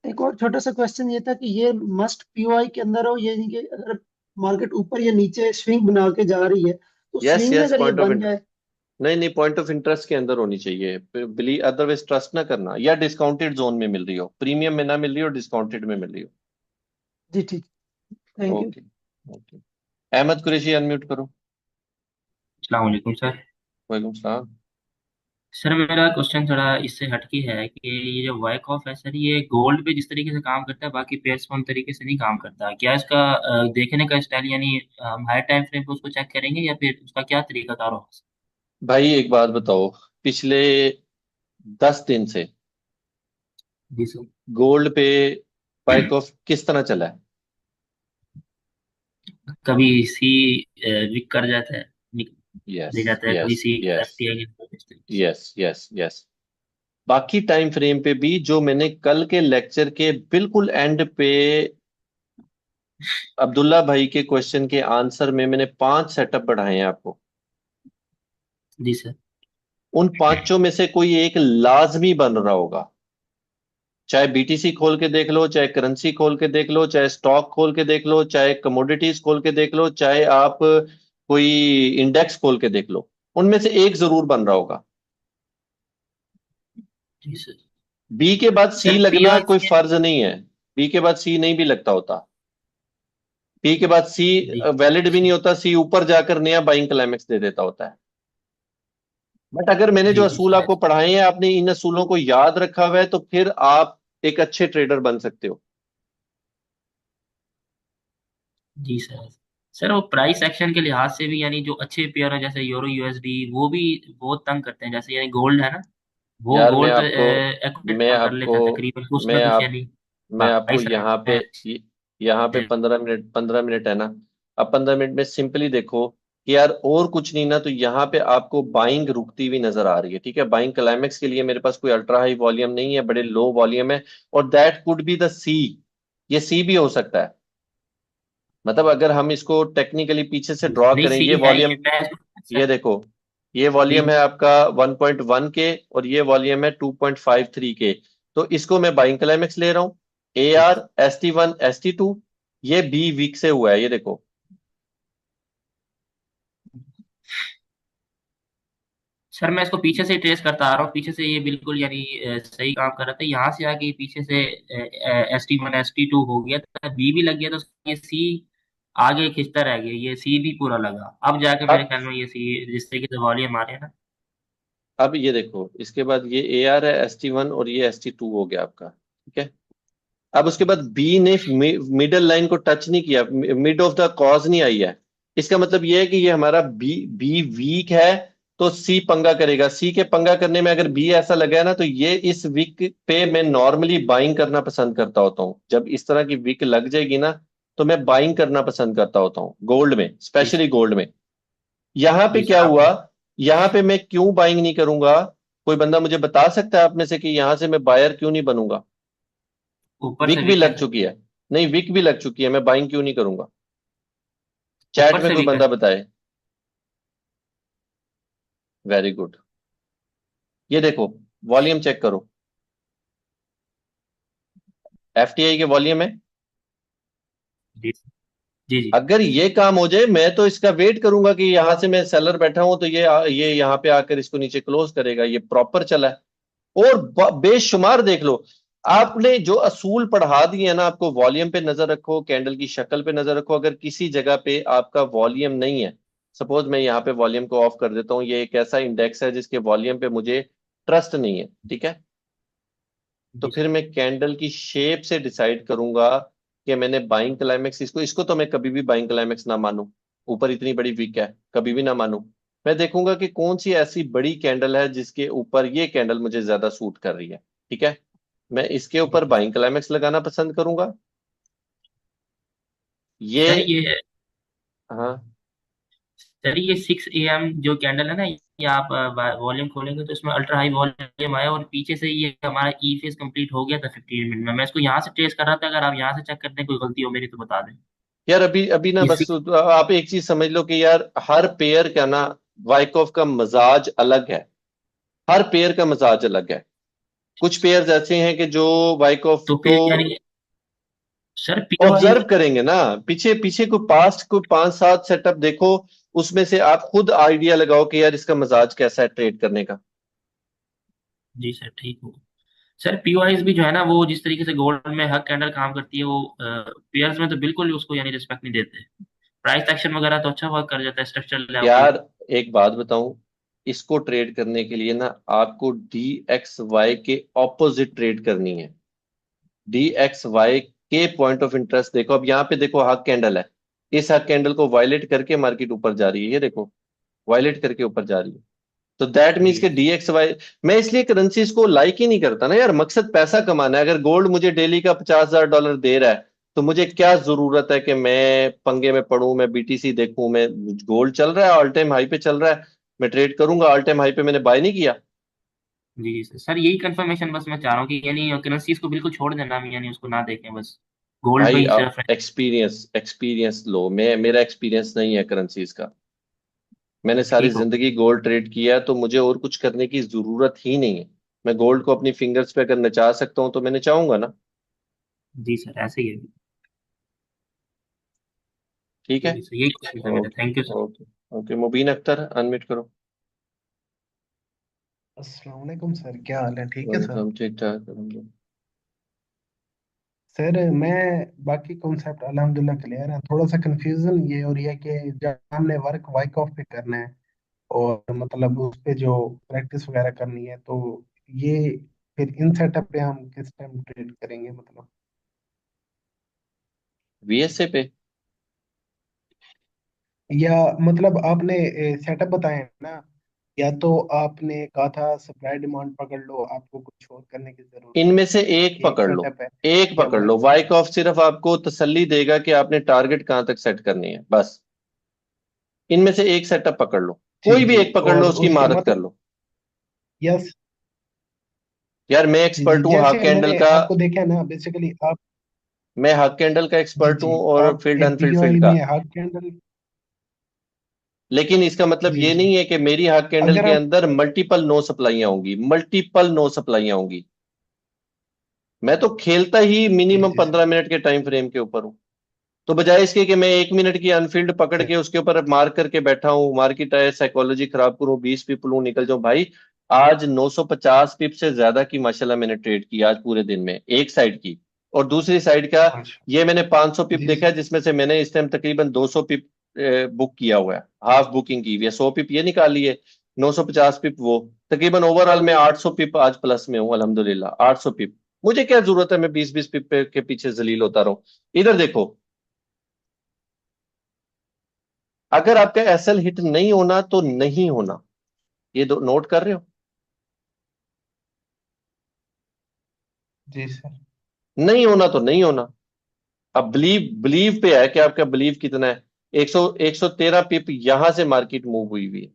एक और छोटा सा क्वेश्चन ये था कि ये मस्ट पीओआई के अंदर हो, ये नहीं कि अगर मार्केट ऊपर या नीचे स्विंग बना के जा रही है तो यस स्विंग में यस, अगर ये पॉइंट ऑफ बन इंटर। जाए। नहीं नहीं, पॉइंट ऑफ इंटरेस्ट के अंदर होनी चाहिए, बिली अदरवाइज ट्रस्ट ना करना, या डिस्काउंटेड जोन में मिल रही हो, प्रीमियम में ना मिल रही हो, डिस्काउंटेड में मिल रही जी ठीक, हो। Thank you. Okay. Okay. Ahmad Qureshi unmute करो। अस्सलाम वालेकुम सर। वालेकुम सलाम। सर मेरा क्वेश्चन थोड़ा इससे हटके है कि ये जो वाइक ऑफ है सर, ये गोल्ड पे जिस तरीके से काम करता है बाकी पेयर्स पे उन तरीके से नहीं काम करता। क्या इसका देखने का स्टाइल, यानी हम हाई टाइम फ्रेम पे उसको चेक करेंगे या फिर उसका क्या तरीकाकार होगा सर? भाई एक बात बताओ, पिछले 10 दिन से जी सर। गोल्ड पे बाइक ऑफ किस तरह चला है? कभी सी विक कर जाता है, यस ले जाता है, कभी यस सी यस एफटीआई इस तरीके से। Yes yes yes. बाकी टाइम फ्रेम पे भी जो मैंने कल के लेक्चर के बिल्कुल एंड पे अब्दुल्ला भाई के क्वेश्चन के आंसर में मैंने 5 सेटअप बढ़ाए हैं आपको। जी सर। उन पांचों में से कोई एक लाजमी बन रहा होगा, चाहे बीटीसी खोल के देख लो, चाहे करेंसी खोल के देख लो, चाहे स्टॉक खोल के देख लो, चाहे कमोडिटीज खोल के देख लो, चाहे आप कोई इंडेक्स खोल के देख लो, उनमें से एक जरूर बन रहा होगा। जी सर। बी के बाद सी सर लगना कोई पीओआई। फर्ज नहीं है। बी के बाद सी नहीं भी लगता होता। बी के बाद सी जी वैलिड भी नहीं सर। होता, सी ऊपर जाकर नया बाइंग क्लाइमेक्स दे देता होता है। बट अगर मैंने जो जी जी असूल सर। आपको पढ़ाए हैं, आपने इन असूलों को याद रखा हुआ है, तो फिर आप एक अच्छे ट्रेडर बन सकते हो। जी सर। सर वो प्राइस एक्शन के लिहाज से भी, यानी जो अच्छे पेयर है जैसे यूरो यूएसडी, वो भी बहुत तंग करते हैं, जैसे यानी गोल्ड है ना, वो यार मैं गोल्ड तो आपको एक्यूरेट मैं काम कर आपको लेता है तकरीबन, कुछ ना मैं कुछ आप यानी मैं आपको 22 यहाँ पे 15 मिनट है ना। अब 15 मिनट में सिंपली देखो कि यार और कुछ नहीं ना, तो यहाँ पे आपको बाइंग रुकती हुई नजर आ रही है, ठीक है। बाइंग क्लाइमेक्स के लिए मेरे पास कोई अल्ट्रा हाई वॉल्यूम नहीं है, बड़े लो वॉल्यूम है, और दैट कुड बी द सी। ये सी भी हो सकता है। मतलब अगर हम इसको टेक्निकली पीछे से ड्रॉ नहीं करें, सी ये है ये वॉल्यूम, मैं ये सर। देखो, ये वॉल्यूम नहीं है आपका 1.1 के, और ये वॉल्यूम है 2.53 के। तो इसको मैं बाइंग क्लाइमेक्स ले रहा हूं, ए आर ST1 ST2। ये बी वीक से हुआ है, ये देखो। सर, मैं इसको पीछे से ट्रेस करता आ रहा हूँ, पीछे से ये बिल्कुल यानी सही काम कर रहा था, यहाँ से आके पीछे से ST1 ST2 हो गया था, बी भी लग गया, तो ये सी आगे खिंचता रह गया, ये सी भी पूरा लगा, अब जाके मेरे अब ख्याल में ये सी जिस तरीके से वॉल्यूम आ रहे हैं ना। अब ये देखो, इसके बाद ये ए आर है ST1, और ये ST2 हो गया आपका, ठीक है। अब उसके बाद बी ने मिडल लाइन को टच नहीं किया, मिड ऑफ द कॉज नहीं आई है। इसका मतलब ये है कि ये हमारा बी बी वीक है, तो सी पंगा करेगा। सी के पंगा करने में अगर बी ऐसा लगा है ना, तो ये इस वीक पे मैं नॉर्मली बाइंग करना पसंद करता होता हूँ। जब इस तरह की वीक लग जाएगी ना, तो मैं बाइंग करना पसंद करता होता हूँ गोल्ड में, जी स्पेशली गोल्ड में। यहां पे जी सर, क्या हुआ, आपने यहां पे मैं क्यों बाइंग नहीं करूंगा? कोई बंदा मुझे बता सकता है आप में से कि यहां से मैं बायर क्यों नहीं बनूंगा? ऊपर से विक भी वीक है लग सर। चुकी है। नहीं, विक भी लग चुकी है, मैं बाइंग क्यों नहीं करूंगा? चैट ऊपर में से कोई वीक है बंदा सर। बताए। Very good. ये देखो, वॉल्यूम चेक करो, FTI के वॉल्यूम है। जी जी जी। अगर ये काम हो जाए, मैं तो इसका वेट करूंगा कि यहां से मैं सेलर बैठा हूं, तो ये यहां पे आकर इसको नीचे क्लोज करेगा। ये प्रॉपर चला है। और बेशुमार देख लो, आपने जो असूल पढ़ा दिए हैं ना, आपको वॉल्यूम पे नजर रखो, कैंडल की शक्ल पे नजर रखो। अगर किसी जगह पे आपका वॉल्यूम नहीं है, सपोज मैं यहाँ पे वॉल्यूम को ऑफ कर देता हूँ, ये एक ऐसा इंडेक्स है जिसके वॉल्यूम पे मुझे ट्रस्ट नहीं है, ठीक है। तो जी फिर सर। मैं कैंडल की शेप से डिसाइड करूंगा कि मैंने बाइंग क्लाइमेक्स, इसको इसको तो मैं कभी भी बाइंग क्लाइमेक्स ना मानूं। ऊपर इतनी बड़ी वीक है, कभी भी ना मानूं। मैं देखूंगा कि कौन सी ऐसी बड़ी कैंडल है जिसके ऊपर ये कैंडल मुझे ज्यादा सूट कर रही है, ठीक है। मैं इसके ऊपर जी बाइंग क्लाइमेक्स लगाना पसंद करूंगा। ये सर। ये हाँ। सर ये 6 AM जो कैंडल है ना, ये आप वॉल्यूम खोलेंगे तो इसमें अल्ट्रा हाई वॉल्यूम आया, और पीछे से ये हमारा ई फेज कंप्लीट हो गया था 15 मिनट में। मैं इसको यहाँ से ट्रेस कर रहा था, अगर आप यहाँ से चेक करते हैं कोई गलती हो मेरी तो बता दें। यार अभी अभी ना, ये बस आप एक चीज समझ लो कि यार हर पेयर का ना वाइकॉफ का मजाज अलग है। हर पेयर का मजाज अलग है। कुछ पेयर्स ऐसे हैं कि जो वाइकॉफ तो को फिर यानी सर पीओआई। ऑब्जर्व करेंगे ना, पीछे पीछे कोई पास्ट कोई 5-7 सेटअप देखो, उसमें से आप खुद आइडिया लगाओ कि यार इसका मजाज कैसा है ट्रेड करने का। जी सर ठीक हो। सर पीओआईज भी जो है ना, वो जिस तरीके से गोल्ड में हक कैंडल काम करती है, वो पेयर्स में तो बिल्कुल उसको यानी रिस्पेक्ट नहीं देते। प्राइस एक्शन वगैरह तो अच्छा वर्क कर जाता है स्ट्रक्चरल लेवल। यार एक बात बताऊं, इसको ट्रेड करने के लिए ना आपको DXY के ऑपोजिट ट्रेड करनी है। DXY के पॉइंट ऑफ इंटरेस्ट देखो, अब यहाँ पे देखो हक कैंडल है, इस हक कैंडल को वायलेट करके मार्केट ऊपर जा रही है, ये देखो वायलेट करके ऊपर जा रही है। तो दैट मीन्स जी के DXY, मैं इसलिए करेंसीज को लाइक ही नहीं करता ना यार, मकसद पैसा कमाना है। अगर गोल्ड मुझे डेली का $50,000 दे रहा है तो मुझे क्या जरूरत है कि मैं पंगे में पड़ूं, मैं BTC देखूं, मैं गोल्ड चल रहा है ऑल टाइम हाई पे चल रहा है, मैं ट्रेड करूंगा। ऑल टाइम हाई पे मैंने बाय नहीं किया। जी सर, सर यही कंफर्मेशन बस मैं चाह रहा हूँ कि यानी करेंसीज को बिल्कुल छोड़ देना, हम यानी उसको ना देखें, बस गोल्ड पे भाई ही आप सिर्फ। एक्सपीरियंस एक्सपीरियंस लो, मेरा एक्सपीरियंस नहीं है करेंसीज का। मैंने सारी ठीक हो। जिंदगी गोल्ड ट्रेड किया है, तो मुझे और कुछ करने की जरूरत ही नहीं है। मैं गोल्ड को अपनी फिंगर्स पे अगर नचा सकता हूं तो मैंने चाहूंगा ना। जी सर ऐसे ही है। ठीक है। ठीक है सर, यही क्वेश्चन था मेरा। Okay. Thank you sir. Okay. Okay Mubeen Akhtar unmute करो। अस्सलाम वालेकुम सर, क्या हाल है? ठीक है सर। वेलकम, ठीक ठाक अलहमदुलिल्लाह। सर मैं बाकी कॉन्सेप्ट अल्हम्दुलिल्लाह क्लियर है। थोड़ा सा कंफ्यूजन ये हो रही है कि जब हमने वर्क वाइक ऑफ पे करना है और मतलब उस पे जो प्रैक्टिस वगैरह करनी है, तो ये फिर इन सेटअप पे हम किस टाइम ट्रेड करेंगे मतलब? VSA पे। या मतलब आपने सेटअप बताए हैं ना, या तो आपने कहा था सप्लाई डिमांड पकड़ लो, आपको कुछ और करने की जरूरत नहीं इनमें है, से एक ये एक पकड़ लो, सेटअप है। एक या पकड़ लो। वाइक ऑफ वाइक ऑफ सिर्फ आपको तसल्ली देगा कि आपने टारगेट कहां तक सेट करनी है, बस। इनमें से एक सेटअप पकड़ लो, जी कोई भी जी, एक पकड़ लो, और उसकी उसके महारत कर मतलब लो। यस। यार मैं जी जी, एक्सपर्ट हूँ हाफ जैसे कैंडल मैंने का, आपको देखा है ना, बेसिकली आप। मैं हाफ कैंडल का जी एक्सपर्ट जी, हूँ और फील्ड आपके अनफील्ड फील्ड पीओआई का। में हाफ कैंडल। लेकिन इसका मतलब जी ये जी, नहीं है कि मेरी हाफ कैंडल अगर के हम। अंदर मल्टीपल नो सप्लाईयां होंगी, मल्टीपल नो सप्लाईयां होंगी। मैं तो खेलता ही जी मिनिमम जी सर। 15 मिनट के टाइम फ्रेम के ऊपर हूँ। तो बजाय इसके कि मैं 1 मिनट की अनफील्ड पकड़ जी के उसके ऊपर मार्क करके बैठा हूँ, मार्केट आए साइकोलॉजी खराब करूँ, 20 पिप लूँ निकल जाऊं, भाई आज 950 पिप से ज्यादा की माशाल्लाह मैंने ट्रेड की आज पूरे दिन में, एक साइड की। और दूसरी साइड का माशा। ये मैंने 500 पिप जी देखा है, सर। जिसमें से मैंने इस टाइम तकरीबन 200 पिप बुक किया हुआ है, हाफ बुकिंग की हुई है। 100 पिप ये निकाल लिए, 950 पिप वो, तकरीबन ओवरऑल में 800 पिप आज प्लस में हूँ अल्हम्दुलिल्लाह। 800 पिप, मुझे क्या जरूरत है मैं 20-20 पिप के पीछे जलील होता रहूं। इधर देखो, अगर आपका SL हिट नहीं होना तो नहीं होना, ये दो नोट कर रहे हो। जी सर। नहीं होना तो नहीं होना। अब बिलीव बिलीव पे है कि आपका बिलीव कितना है। 113 पिप यहां से मार्केट मूव हुई हुई है,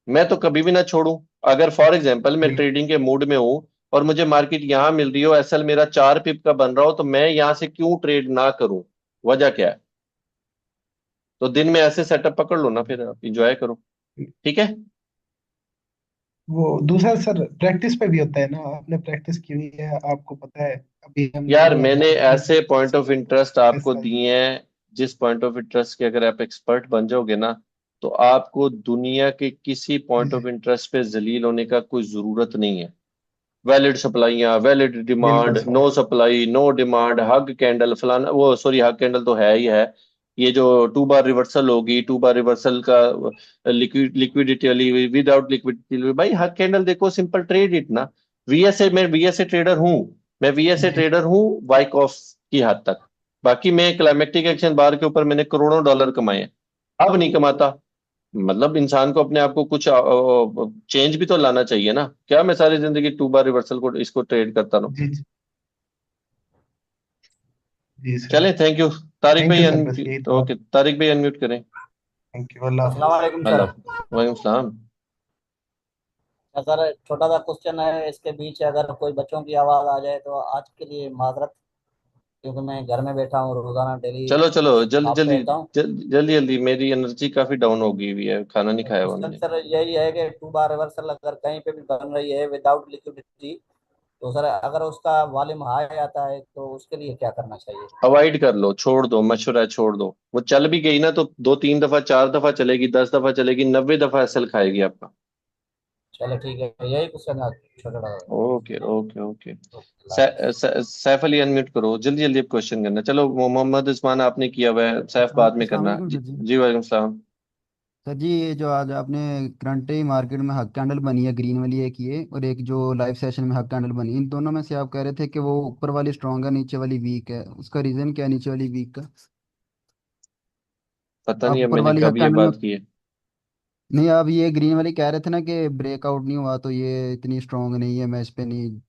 मैं तो कभी भी ना छोड़ूं। अगर फॉर एग्जांपल मैं जी ट्रेडिंग के मूड में हूं और मुझे मार्केट यहां मिल रही हो, SL मेरा 4 पिप का बन रहा हो, तो मैं यहां से क्यों ट्रेड ना करूं? वजह क्या है? तो दिन में ऐसे सेटअप पकड़ लो ना, फिर आप इंजॉय करो। ठीक है। वो दूसरा सर प्रैक्टिस पे भी होता है ना, आपने प्रैक्टिस की हुई है, आपको पता है। अभी हमने यार जो मैंने एग्जांपल ऐसे पॉइंट ऑफ इंटरेस्ट आपको ऐसा। दिए हैं, जिस पॉइंट ऑफ इंटरेस्ट के अगर आप एक्सपर्ट बन जाओगे ना, तो आपको दुनिया के किसी जी पॉइंट ऑफ जी, इंटरेस्ट पे जलील होने का कोई जरूरत नहीं है। वैलिड सप्लाईयां, वैलिड बिल्कुल demand, sir. No supply, no demand, hug candle फलाना, वो सॉरी हग कैंडल तो है ही है। ये जो 2 बार रिवर्सल होगी, 2 बार रिवर्सल का लिक्विडिटी वाली, विदाउट लिक्विडिटी, भाई हग कैंडल देखो, सिंपल ट्रेड इट ना। VSA, मैं VSA ट्रेडर हूँ, मैं VSA जी ट्रेडर हूँ बाइक ऑफ की हद तक। बाकी मैं क्लाइमेक्टिक एक्शन बार के ऊपर मैंने करोड़ों डॉलर कमाए हैं, अब नहीं कमाता। मतलब इंसान को अपने आप को कुछ चेंज भी तो लाना चाहिए ना। क्या मैं सारी जिंदगी 2 बार रिवर्सल को इसको ट्रेड करता रहूं? जी जी, जी सर। चले, थैंक यू। तारिक थैंक भाई यू सर, बस यही था। ओके, तारिक भाई अनम्यूट करें। थैंक यू, अल्लाह अस्सलाम हाफिज। वालेकुम सर। अल्लाह वालेकुम सलाम। सर छोटा सा क्वेश्चन है, इसके बीच अगर कोई बच्चों की आवाज़ आ जाए तो आज के लिए माजरत, क्योंकि मैं घर में बैठा हूँ, रोज़ाना डेली चलो चलो, जल्दी भागते जल्दी, रहता हूँ। जल्दी जल्दी, मेरी एनर्जी काफी डाउन हो गई हुई है, खाना नहीं खाया हुआ क्वेश्चन मैंने। सर यही है कि टू बार रिवर्सल अगर कहीं पे भी बन रही है विदाउट लिक्विडिटी, तो सर अगर उसका वॉल्यूम हाई आता है तो उसके लिए क्या करना चाहिए? अवॉइड कर लो, छोड़ दो, मशवरा है, छोड़ दो। वो चल भी गई ना तो 2 3 दफा 4 दफा चलेगी, 10 दफा चलेगी, 90 दफा एसएल खाएगी आपका। चलो ठीक है, यही क्वेश्चन था छोटा। Okay okay okay. अल्लाह हाफिज़। सैफ अली अनम्यूट करो, जल्दी जल्दी अब क्वेश्चन करना। चलो मोहम्मद उस्मान आपने किया हुआ है, सैफ बाद में अस्सलाम करना। वालेकुम जी, सर जी। जी वालेकुम सलाम। सर जी ये जो आज आपने करंटली मार्केट में हक कैंडल बनी है ग्रीन वाली एक ये, और एक जो लाइव सेशन में हक कैंडल बनी, इन दोनों में से आप कह रहे थे कि वो ऊपर वाली स्ट्रांग है नीचे वाली वीक है, उसका रीजन क्या है नीचे वाली वीक का? पता आप नहीं, अब ऊपर मैंने वाली हक कब ये कैंडल में, बात की है। नहीं आप ये ग्रीन वाली कह रहे थे ना कि ब्रेकआउट नहीं हुआ तो ये इतनी स्ट्रांग नहीं है, मैं इस पे नहीं हाँ,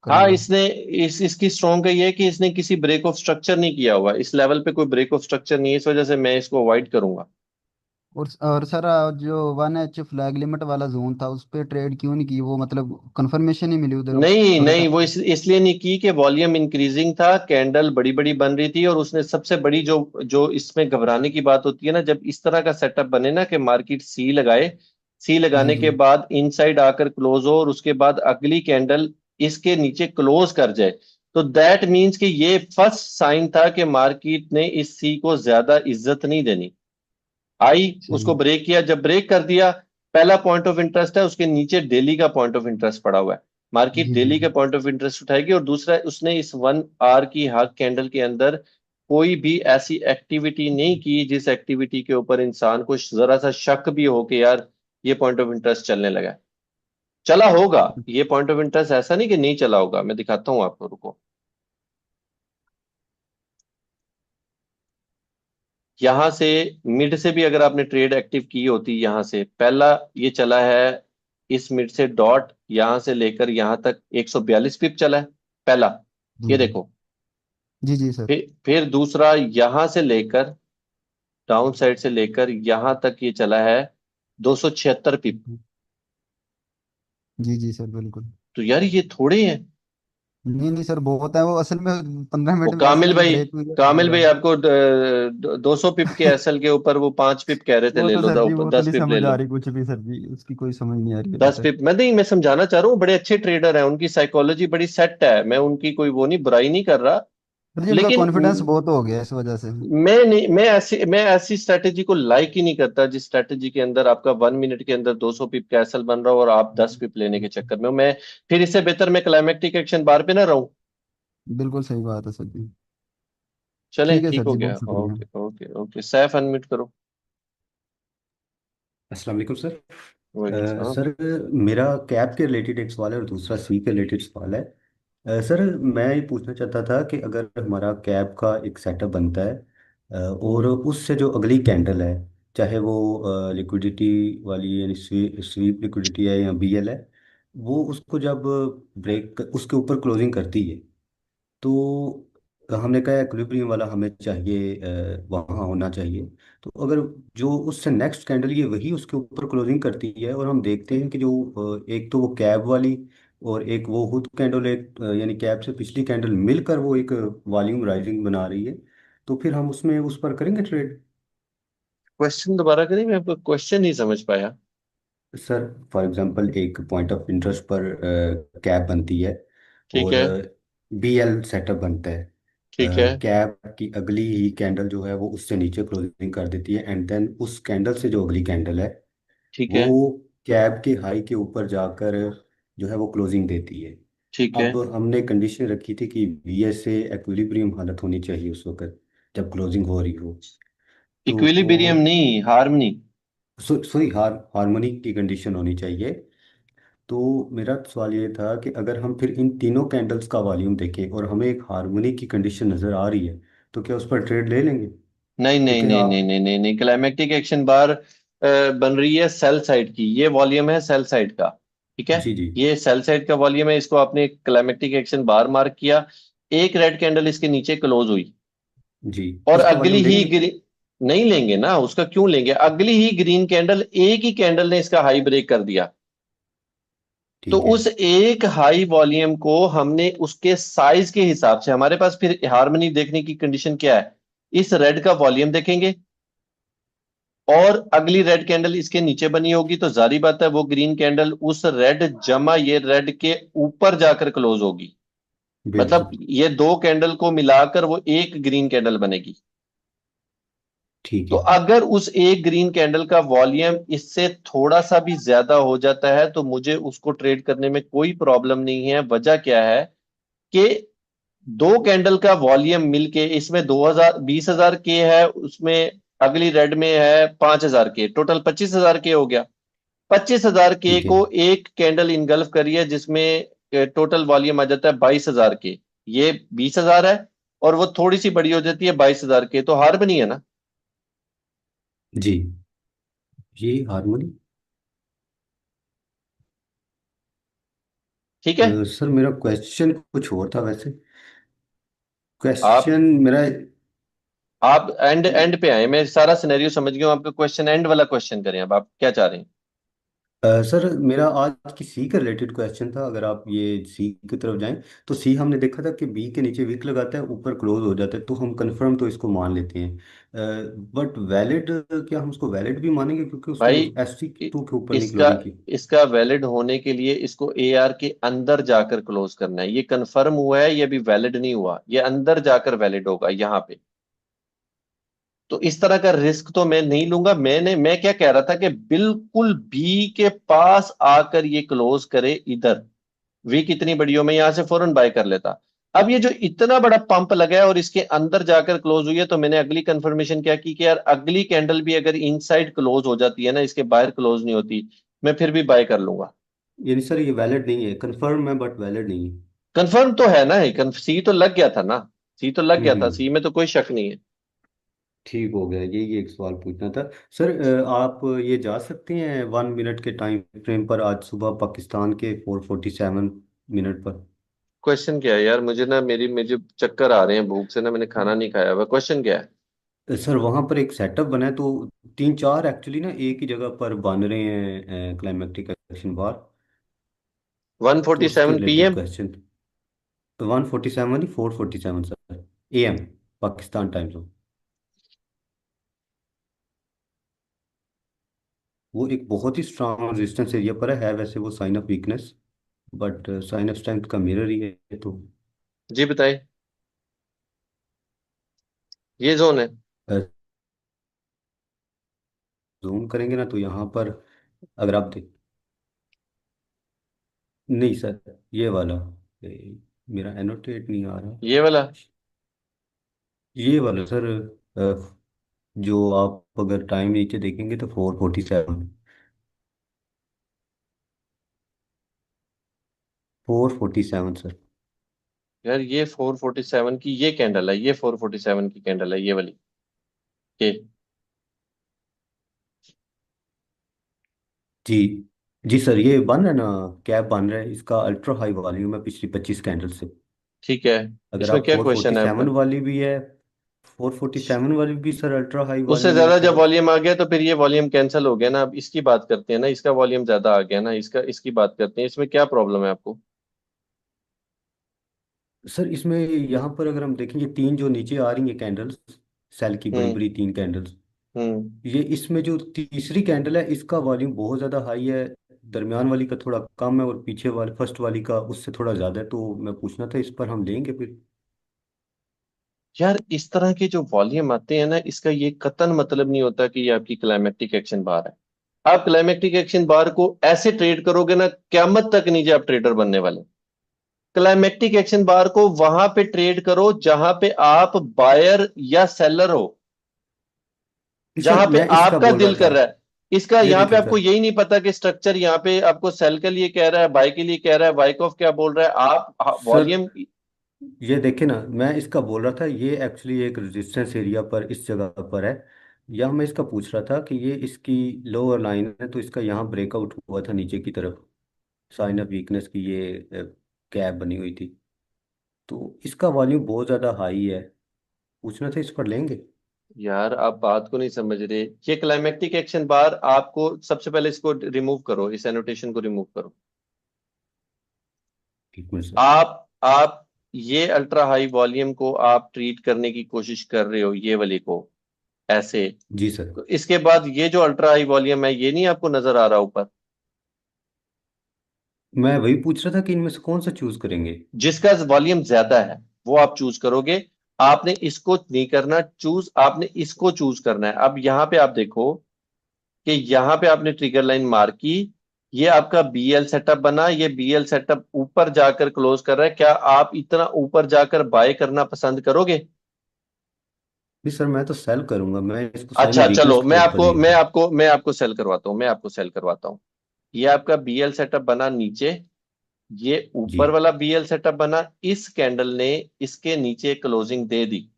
करूंगा। इसने इसकी स्ट्रॉन्ग का ये है कि इसने किसी ब्रेक ऑफ स्ट्रक्चर नहीं किया हुआ, इस लेवल पे कोई ब्रेक ऑफ स्ट्रक्चर नहीं है, इस वजह से मैं इसको अवॉइड करूंगा। और सर जो 1H फ्लैग लिमिट वाला जोन था उस पे ट्रेड क्यों नहीं की? वो मतलब कंफर्मेशन ही मिली उधर नहीं थोड़े नहीं, वो टाइम। इसलिए नहीं की कि वॉल्यूम इंक्रीजिंग था, कैंडल बड़ी बड़ी बन रही थी, और उसने सबसे बड़ी जो जो इसमें घबराने की बात होती है ना, जब इस तरह का सेटअप बने ना कि मार्केट सी लगाए, सी जी लगाने जी के बाद इनसाइड आकर क्लोज हो और उसके बाद अगली कैंडल इसके नीचे क्लोज कर जाए, तो दैट मीन्स कि ये फर्स्ट साइन था कि मार्केट ने इस सी को ज्यादा इज्जत नहीं देनी। आई, उसको सही। ब्रेक किया, जब ब्रेक कर दिया, पहला पॉइंट ऑफ इंटरेस्ट है उसके नीचे डेली का पॉइंट ऑफ इंटरेस्ट पड़ा हुआ है, मार्केट जी जी डेली जी। का पॉइंट ऑफ इंटरेस्ट उठाएगी। और दूसरा, उसने इस 1 आवर की हाफ कैंडल के अंदर कोई भी ऐसी एक्टिविटी नहीं की जिस एक्टिविटी के ऊपर इंसान को जरा सा शक भी हो कि यार ये पॉइंट ऑफ इंटरेस्ट चलने लगा है। चला होगा ये पॉइंट ऑफ इंटरेस्ट, ऐसा नहीं कि नहीं चला होगा, मैं दिखाता हूं आपको, रुको। यहां से मिड से भी अगर आपने ट्रेड एक्टिव की होती, यहां से पहला ये चला है, इस मिड से डॉट यहां से लेकर यहां तक 142 पिप चला है पहला, जी ये जी देखो। जी जी सर। फिर दूसरा यहां से लेकर, डाउन साइड से लेकर यहां तक ये चला है 276 पिप। जी जी सर बिल्कुल। तो यार ये थोड़े हैं। नहीं नहीं सर बहुत है वो, असल में 15 मिनट वो में ऐसे कामिल नहीं भाई, ब्रेक हुई है कामिल भाई दोबारा। आपको 200 पिप के एसएल के ऊपर वो 5 पिप कह रहे थे, वो ले तो लो, सर जी वो तो 10 नहीं पिप ले समझ आ लो। रही कुछ भी सर जी, उसकी कोई समझ नहीं आ रही अभी 10 पिप, तक। मैं नहीं, मैं समझाना चाह रहा हूँ, बड़े अच्छे ट्रेडर हैं, उनकी साइकोलॉजी बड़ी सेट है, मैं उनकी कोई वो नहीं, बुराई नहीं कर रहा। सर जी उनका लेकिन कॉन्फिडेंस बहुत हो गया इस वजह से। मैं नहीं, मैं ऐसी स्ट्रेटेजी को लाइक ही नहीं करता जिस स्ट्रेटेजी के अंदर आपका 1 मिनट के अंदर 200 पिप का एसएल बन रहा हो और आप 10 पिप लेने के चक्कर में हो। मैं फिर इससे बेहतर मैं क्लाइमेक्टिक एक्शन बार पे ना रहूं। बिल्कुल सही बात है सर जी। चलें, ठीक है ठीक सर हो जी गया, बहुत शुक्रिया। Okay okay okay, Saif unmute करो। अस्सलाम वालेकुम सर। वालेकुम सलाम। सर मेरा कैब के रिलेटेड एक सवाल है और दूसरा स्वीप के रिलेटेड सवाल है। सर मैं ये पूछना चाहता था कि अगर हमारा कैब का एक सेटअप बनता है और उससे जो अगली कैंडल है, चाहे वो लिक्विडिटी वाली यानी स्वीप लिक्विडिटी है या बीएल है, वो उसको जब ब्रेक उसके ऊपर क्लोजिंग करती है, तो हमने कहा इक्विलिब्रियम वाला हमें चाहिए, वहाँ होना चाहिए। तो अगर जो उससे नेक्स्ट कैंडल ये वही उसके ऊपर क्लोजिंग करती है और हम देखते हैं कि जो एक तो वो कैब वाली और एक वो हुड कैंडल, एक यानी कैब से पिछली कैंडल मिलकर वो एक वॉल्यूम राइजिंग बना रही है, तो फिर हम उसमें उस पर करेंगे ट्रेड। क्वेश्चन दोबारा करें, मैं आपको क्वेश्चन नहीं समझ पाया। सर फॉर एग्जांपल एक पॉइंट ऑफ इंटरेस्ट पर कैप बनती है ठीक और है। बीएल सेटअप बनता है। ठीक है। कैप की अगली ही कैंडल जो है वो उससे नीचे क्लोजिंग कर देती है एंड देन उस कैंडल से जो अगली कैंडल है ठीक वो है। कैप के हाई के ऊपर जाकर जो है वो क्लोजिंग देती है। ठीक है। अब हमने कंडीशन रखी थी कि वीएस से एक्विलिब्रियम हालत होनी चाहिए उस वक्त जब क्लोजिंग हो रही हो। इक्विलिब्रियम तो नहीं, हार्मनी। सॉरी हार्मोनी की कंडीशन होनी चाहिए। तो मेरा सवाल ये था कि अगर हम फिर इन तीनों कैंडल्स का वॉल्यूम देखें और हमें एक हार्मोनी की कंडीशन नज़र आ रही है, तो क्या उस पर ट्रेड ले लेंगे? नहीं नहीं क्योंकि नहीं नहीं आप नहीं नहीं नहीं, क्लाइमेक्टिक एक्शन बार बन रही है सेल साइड की, ये वॉल्यूम है सेल साइड का। ठीक है। जी जी ये सेल साइड का वॉल्यूम है, इसको आपने क्लाइमेक्टिक एक्शन बार मार्क किया, एक रेड कैंडल इसके नीचे क्लोज हुई, जी, और उसका अगली वॉल्यूम ही लेंगे। ग्रीन, नहीं लेंगे ना, उसका क्यों लेंगे, अगली ही ग्रीन कैंडल, एक ही कैंडल ने इसका हाई ब्रेक कर दिया, तो ठीक है। उस एक हाई वॉल्यूम को हमने उसके साइज के हिसाब से, हमारे पास फिर हार्मनी देखने की कंडीशन क्या है, इस रेड का वॉल्यूम देखेंगे, और अगली रेड कैंडल इसके नीचे बनी होगी, तो जारी बात है वो ग्रीन कैंडल उस रेड जमा ये रेड के ऊपर जाकर क्लोज होगी। मतलब बिल्कुल। ये दो कैंडल को मिलाकर वो एक ग्रीन कैंडल बनेगी। ठीक तो है। अगर उस एक ग्रीन कैंडल का वॉल्यूम इससे थोड़ा सा भी ज्यादा हो जाता है तो मुझे उसको ट्रेड करने में कोई प्रॉब्लम नहीं है। वजह क्या है कि दो कैंडल का वॉल्यूम मिलके इसमें 2000 20,000 के है, उसमें अगली रेड में है 5,000 के, टोटल 25,000 के हो गया। 25,000 के ठीक है। को एक कैंडल इनगल्फ करिए जिसमें टोटल वॉल्यूम आ जाता है 22,000 के। ये 20,000 है और वो थोड़ी सी बड़ी हो जाती है 22,000 के, तो हार बनी है ना। जी। ये हारमोनी। ठीक है। सर मेरा क्वेश्चन कुछ और था वैसे। आप क्वेश्चन मेरा आप एंड एंड पे आए, मैं सारा सिनेरियो समझ गया हूं। आपका क्वेश्चन एंड वाला क्वेश्चन करें, अब आप क्या चाह रहे हैं। सर मेरा आज की सी का रिलेटेड क्वेश्चन था। अगर आप ये सी की तरफ जाएं तो सी हमने देखा था कि बी के नीचे वीक लगाता है, ऊपर क्लोज हो जाता है, तो हम कंफर्म तो इसको मान लेते हैं। बट वैलिड, क्या हम उसको वैलिड भी मानेंगे क्योंकि उसने भाई एस सी इ- टू के ऊपर नहीं इसका क्लोजिंग की। इसका वैलिड होने के लिए इसको ए आर के अंदर जाकर क्लोज करना है। ये कंफर्म हुआ है, ये अभी वैलिड नहीं हुआ, ये अंदर जाकर वैलिड होगा यहाँ पे। तो इस तरह का रिस्क तो मैं नहीं लूंगा। मैं क्या कह रहा था कि बिल्कुल बी के पास आकर ये क्लोज करे इधर, वीक इतनी बड़ी हो, मैं यहां से फौरन बाय कर लेता। अब ये जो इतना बड़ा पंप लगा है और इसके अंदर जाकर क्लोज हुई है, तो मैंने अगली कंफर्मेशन क्या की कि यार अगली कैंडल भी अगर इनसाइड क्लोज हो जाती है ना, इसके बाहर क्लोज नहीं होती, मैं फिर भी बाय कर लूंगा। यानी सर ये वैलिड नहीं है, कंफर्म है बट वैलिड नहीं है। कंफर्म तो है ना, सी तो लग गया था ना, सी तो लग गया था, हम्म। सी में तो कोई शक नहीं है। ठीक हो गया। ये एक सवाल पूछना था सर। आप ये जा सकते हैं 1 मिनट के टाइम फ्रेम पर आज सुबह पाकिस्तान के 4:47 पर। क्वेश्चन क्या है यार, मुझे ना मेरी मुझे चक्कर आ रहे हैं भूख से ना, मैंने खाना नहीं खाया हुआ। क्वेश्चन क्या है। सर वहाँ पर एक सेटअप बना है, तो तीन चार एक्चुअली ना एक ही जगह पर बन रहे हैं क्लाइमेक्टिक एक्शन बार। तो उसके 1:47 रिलेटेड PM। क्वेश्चन। 1:47 नहीं, 4:47 sir, AM, Pakistan time zone. वो एक बहुत ही स्ट्रांग रेजिस्टेंस एरिया पर है वैसे वो sign of weakness, but sign of strength का मिरर ही है तो। जी बताइए। ये जोन है। जूम करेंगे ना तो यहाँ पर अगर आप देख, नहीं सर ये वाला, मेरा एनोटेट नहीं आ रहा। ये वाला। ये वाला सर, जो आप अगर टाइम नीचे देखेंगे तो 4:47, 4:47 सर। यार ये 4:47 की ये कैंडल है, ये 4:47 की कैंडल है, ये वाली के। जी। जी सर ये बन रहा है ना, कैप बन रहा है, इसका अल्ट्रा हाई वॉल्यूम है पिछली 25 कैंडल से। ठीक है। अगर इसमें आप क्या फोर फोर्टी क्वेश्चन है सेवन आपका। वाली भी है, 4:47 वाली भी सर अल्ट्रा हाई उससे वॉल्यूम है ज्यादा जब सर। वॉल्यूम आ गया तो फिर ये वॉल्यूम कैंसिल हो गया ना। अब इसकी बात करते हैं ना, इसका वॉल्यूम ज्यादा आ गया ना, इसकी बात करते हैं। इसमें क्या प्रॉब्लम है आपको। सर इसमें यहाँ पर अगर हम देखेंगे तीन जो नीचे आ रही हैं कैंडल्स, सेल की बड़ी हम्म। बड़ी तीन कैंडल्स, हम्म। ये इसमें जो तीसरी कैंडल है इसका वॉल्यूम बहुत ज़्यादा हाई है, दरमियान वाली का थोड़ा कम है और पीछे वाले फर्स्ट वाली का उससे थोड़ा ज़्यादा है, तो मैं पूछना था इस पर हम लेंगे फिर। यार इस तरह के जो वॉल्यूम आते हैं ना, इसका ये कतन मतलब नहीं होता कि ये आपकी क्लाइमेक्टिक एक्शन बार है। आप क्लाइमेक्टिक एक्शन बार को ऐसे ट्रेड करोगे ना, क्यामत तक नहीं आप ट्रेडर बनने वाले। क्लाइमेक्टिक एक्शन बार को वहां पे ट्रेड करो जहां पे आप बायर या सेलर हो, जहां सर पे मैं इसका आपका बोल रहा दिल था, कर रहा है। इसका ये यहाँ पे देखें आपको सर, यही नहीं पता कि स्ट्रक्चर यहाँ पे आपको सेल के लिए कह रहा है, बाय के लिए कह रहा है, वाइकॉफ क्या बोल रहा है, आप सर वॉल्यूम। ये देखें ना, मैं इसका बोल रहा था ये एक्चुअली एक रेजिस्टेंस एरिया पर इस जगह पर है, या मैं इसका पूछ रहा था कि ये इसकी लोअर लाइन है तो इसका यहाँ ब्रेकआउट हुआ था नीचे की तरफ, साइन ऑफ वीकनेस की ये कैप बनी हुई थी, तो इसका वॉल्यूम बहुत ज़्यादा हाई है, पूछना था इस पर लेंगे। यार आप बात को नहीं समझ रहे। ये क्लाइमेक्टिक एक्शन बार आपको सबसे पहले इसको रिमूव करो, इस एनोटेशन को रिमूव करो। एक मिनट सर। आप ये अल्ट्रा हाई वॉल्यूम को आप ट्रीट करने की कोशिश कर रहे हो, ये वाली को। ऐसे। जी सर। तो इसके बाद ये जो अल्ट्रा हाई वॉल्यूम है, ये नहीं आपको नजर आ रहा ऊपर? मैं वही पूछ रहा था कि इनमें से कौन सा चूज करेंगे। जिसका वॉल्यूम ज्यादा है वो आप चूज करोगे। आपने इसको नहीं करना चूज, आपने इसको चूज करना है। अब यहां पे आप देखो कि यहां पे आपने ट्रिगर लाइन मार की, ये आपका बीएल सेटअप बना, ये बीएल सेटअप ऊपर जाकर क्लोज कर रहा है। क्या आप इतना ऊपर जाकर बाय करना पसंद करोगे? नहीं सर, मैं तो सेल करूंगा, मैं इसको सही में अच्छा वीकनेस चलो, के तौर पर देख रहा हूँ। मैं आपको सेल करवाता हूं, मैं आपको सेल करवाता हूं। ये आपका बीएल सेटअप बना नीचे, ये जी ऊपर वाला बीएल सेटअप बना, इस कैंडल ने इसके नीचे क्लोजिंग दे दी।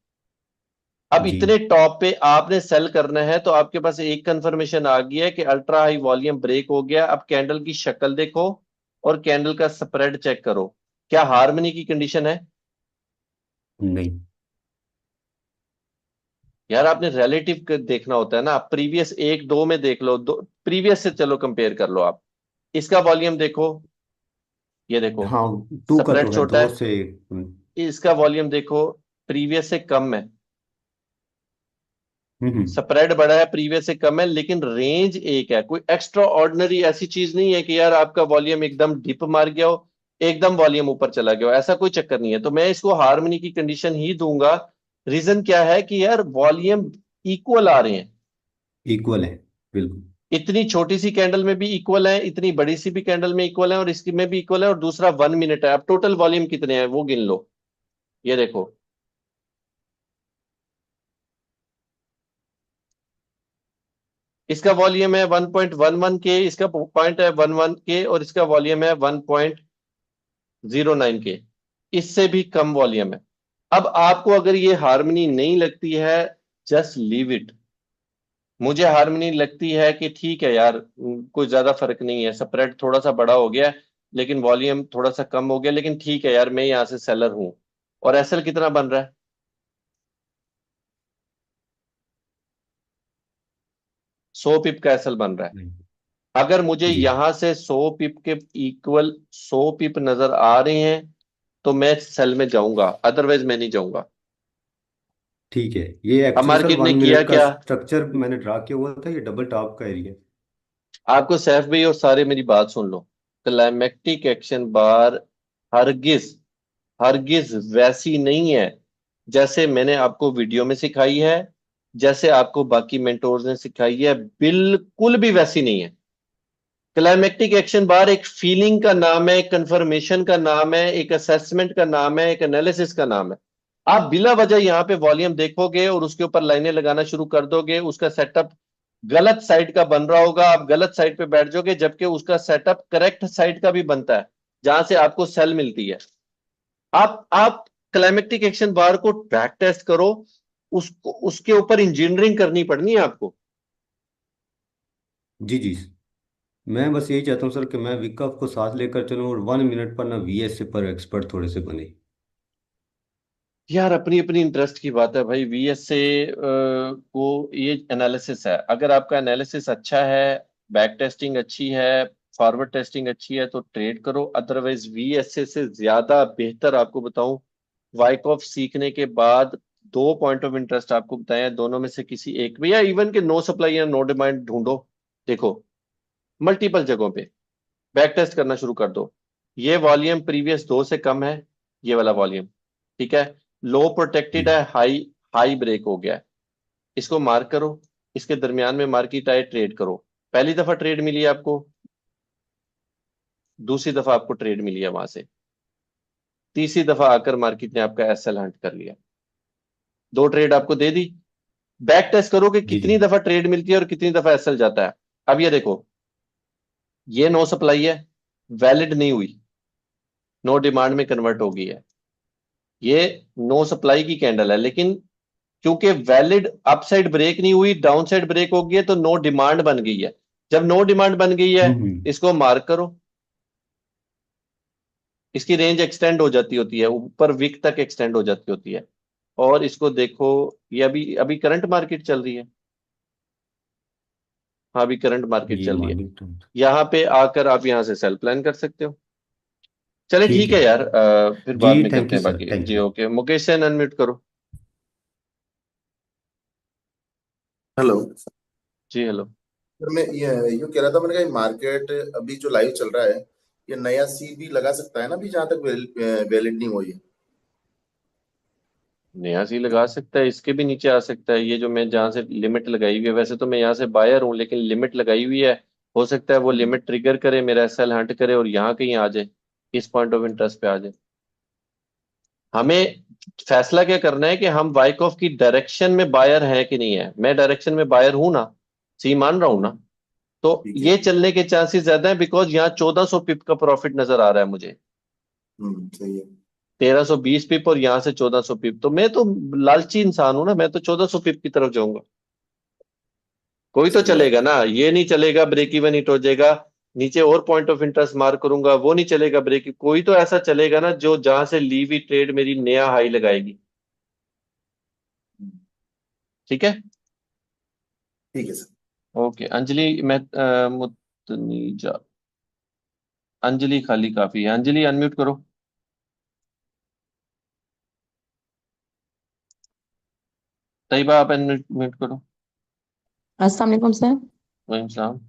अब जी। इतने टॉप पे आपने सेल करना है, तो आपके पास एक कंफर्मेशन आ गया है कि अल्ट्रा हाई वॉल्यूम ब्रेक हो गया। अब कैंडल की शक्ल देखो और कैंडल का स्प्रेड चेक करो, क्या हार्मनी की कंडीशन है? नहीं। यार आपने रिलेटिव देखना होता है ना, प्रीवियस एक दो में देख लो, दो प्रीवियस से चलो कंपेयर कर लो आप। इसका वॉल्यूम देखो, ये देखो हाँ, टू का स्प्रेड तो है, छोटा दो है। से। इसका वॉल्यूम देखो, प्रीवियस से कम है। हम्म। स्प्रेड बड़ा है, प्रीवियस से कम है, लेकिन रेंज एक है। कोई एक्स्ट्रा ऑर्डिनरी ऐसी चीज नहीं है कि यार आपका वॉल्यूम एकदम डिप मार गया हो, एकदम वॉल्यूम ऊपर चला गया हो, ऐसा कोई चक्कर नहीं है। तो मैं इसको हार्मनी की कंडीशन ही दूंगा। रीजन क्या है कि यार वॉल्यूम इक्वल आ रहे हैं। इक्वल है, बिल्कुल। इतनी छोटी सी कैंडल में भी इक्वल है, इतनी बड़ी सी भी कैंडल में इक्वल है, और इसकी में भी इक्वल है, और दूसरा 1 मिनट है। अब टोटल वॉल्यूम कितने हैं वो गिन लो, ये देखो। इसका वॉल्यूम है 1.11 के, इसका पॉइंट है 11 के, और इसका वॉल्यूम है 1.09 के। इससे भी कम वॉल्यूम है। अब आपको अगर ये हार्मनी नहीं लगती है, जस्ट लीव इट। मुझे हार्मनी लगती है कि ठीक है यार, कोई ज्यादा फर्क नहीं है, स्प्रेड थोड़ा सा बड़ा हो गया, लेकिन वॉल्यूम थोड़ा सा कम हो गया, लेकिन ठीक है यार, मैं यहां से सेलर हूं। और एसएल कितना बन रहा है? 100 पिप का एसएल बन रहा है। नहीं। अगर मुझे जी यहां से 100 पिप के इक्वल 100 पिप नजर आ रहे हैं, तो मैं सेल में जाऊंगा, अदरवाइज मैं नहीं जाऊंगा। ठीक है। ये अब एक्चुअली सर मार्केट ने वन किया मिनट का क्या? स्ट्रक्चर मैंने ड्रा किया हुआ था, ये डबल टॉप का एरिया। आपको सैफ भाई और सारे मेरी बात सुन लो। क्लाइमेक्टिक एक्शन बार हरगिज हरगिज वैसी नहीं है जैसे मैंने आपको वीडियो में सिखाई है, जैसे आपको बाकी मेंटोर्स ने सिखाई है, बिल्कुल भी वैसी नहीं है। क्लाइमेक्टिक एक्शन बार एक फीलिंग का नाम है, एक कंफर्मेशन का नाम है, एक असेसमेंट का नाम है, एक एनालिसिस का नाम है। आप बिला वजह यहां पे वॉल्यूम देखोगे और उसके ऊपर लाइनें लगाना शुरू कर दोगे, उसका सेटअप गलत साइड का बन रहा होगा, आप गलत साइड पे बैठ जाओगे, जबकि उसका सेटअप करेक्ट साइड का भी बनता है, जहां से आपको सेल मिलती है। आप क्लाइमेक्टिक एक्शन बार को बैक टेस्ट करो, उसको उसके ऊपर इंजीनियरिंग करनी पड़नी है आपको। जी जी। मैं बस यही चाहता हूँ सर कि मैं विकअप को साथ लेकर चलूँ और वन मिनट पर ना वीएस पर एक्सपर्ट थोड़े से बने। यार अपनी अपनी इंटरेस्ट की बात है भाई। वीएसए को ये एनालिसिस है, अगर आपका एनालिसिस अच्छा है, बैक टेस्टिंग अच्छी है, फॉरवर्ड टेस्टिंग अच्छी है, तो ट्रेड करो। अदरवाइज वीएसए से ज्यादा बेहतर आपको बताऊं, वाइकॉफ सीखने के बाद दो पॉइंट ऑफ इंटरेस्ट आपको बताए हैं, दोनों में से किसी एक में, या इवन के नो सप्लाई या नो डिमांड ढूंढो। देखो मल्टीपल जगहों पे बैक टेस्ट करना शुरू कर दो। ये वॉल्यूम प्रीवियस दो से कम है, ये वाला वॉल्यूम, ठीक है। लो प्रोटेक्टेड है, जी हाई हाई ब्रेक हो गया है। इसको मार्क करो, इसके दरमियान में मार्केट आए, ट्रेड करो। पहली दफा ट्रेड मिली है आपको, दूसरी दफा आपको ट्रेड मिली है वहां से, तीसरी दफा आकर मार्केट ने आपका एसएल हंट कर लिया, दो ट्रेड आपको दे दी। बैक टेस्ट करो कि जी। जी कितनी दफा ट्रेड मिलती है और कितनी दफा एसएल जाता है। अब ये देखो, ये नो सप्लाई है, वैलिड नहीं हुई, नो डिमांड में कन्वर्ट हो गई है। ये नो सप्लाई की कैंडल है, लेकिन क्योंकि वैलिड अपसाइड ब्रेक नहीं हुई, डाउन साइड ब्रेक हो गई है, तो नो डिमांड बन गई है। जब नो डिमांड बन गई है, हम्म। इसको मार्क करो। इसकी रेंज एक्सटेंड हो जाती होती है, ऊपर विक तक एक्सटेंड हो जाती होती है। और इसको देखो, ये अभी अभी करंट मार्केट चल रही है। हाँ अभी करंट मार्केट ये चल रही है। Morning time. यहाँ पे आकर आप यहाँ से सेल प्लान कर सकते हो। चले ठीक ठीक है है। यार, फिर जी बाद में थैंक करते यू हैं सर, बाकी। थैंक जी you. Okay, Mukesh Sen unmute करो। हेलो। जी हेलो। सर मैं ये कह रहा था, मैंने कहा मार्केट अभी जो लाइव चल रहा है, ये नया सी भी लगा सकता है ना अभी, जहां तक वैलिड नहीं हुई है। नया सी लगा सकता है, इसके भी नीचे आ सकता है। ये जो मैं जहाँ से लिमिट लगाई हुई है, वैसे तो मैं यहाँ से बायर हूँ लेकिन लिमिट लगाई हुई है। हो सकता है वो लिमिट ट्रिगर करे, मेरा एसएल हंट करे और यहाँ कहीं आ जाए, इस पॉइंट ऑफ इंटरेस्ट पे आ जाए। हमें फैसला क्या करना है कि हम वाइकॉफ की डायरेक्शन में बायर हैं कि नहीं है। मैं डायरेक्शन में बायर हूं ना, सी मान रहा हूं ना, तो ठीक है। ये चलने के चांसेस ज्यादा है बिकॉज यहाँ 1400 पिप का प्रॉफिट नजर आ रहा है मुझे। सही है। 1320 पिप और यहाँ से 1400 पिप, तो मैं तो लालची इंसान हूं ना, मैं तो 1400 पिप की तरफ जाऊंगा। कोई तो सही बात। चलेगा ना, ये नहीं चलेगा ब्रेक इवन हिट हो जाएगा, नीचे और पॉइंट ऑफ इंटरेस्ट मार्क करूंगा वो नहीं चलेगा ब्रेक, कोई तो ऐसा चलेगा ना जो जहां से ली हुई ट्रेड मेरी नया हाई लगाएगी। ठीक है। ठीक है सर। ओके अंजलि, मैं मुतनीजा, अंजलि खाली काफी है। अंजलि अनम्यूट करो। तैयबा आप अनम्यूट करो। अस्सलाम वालेकुम सर। वालेकुम सलाम।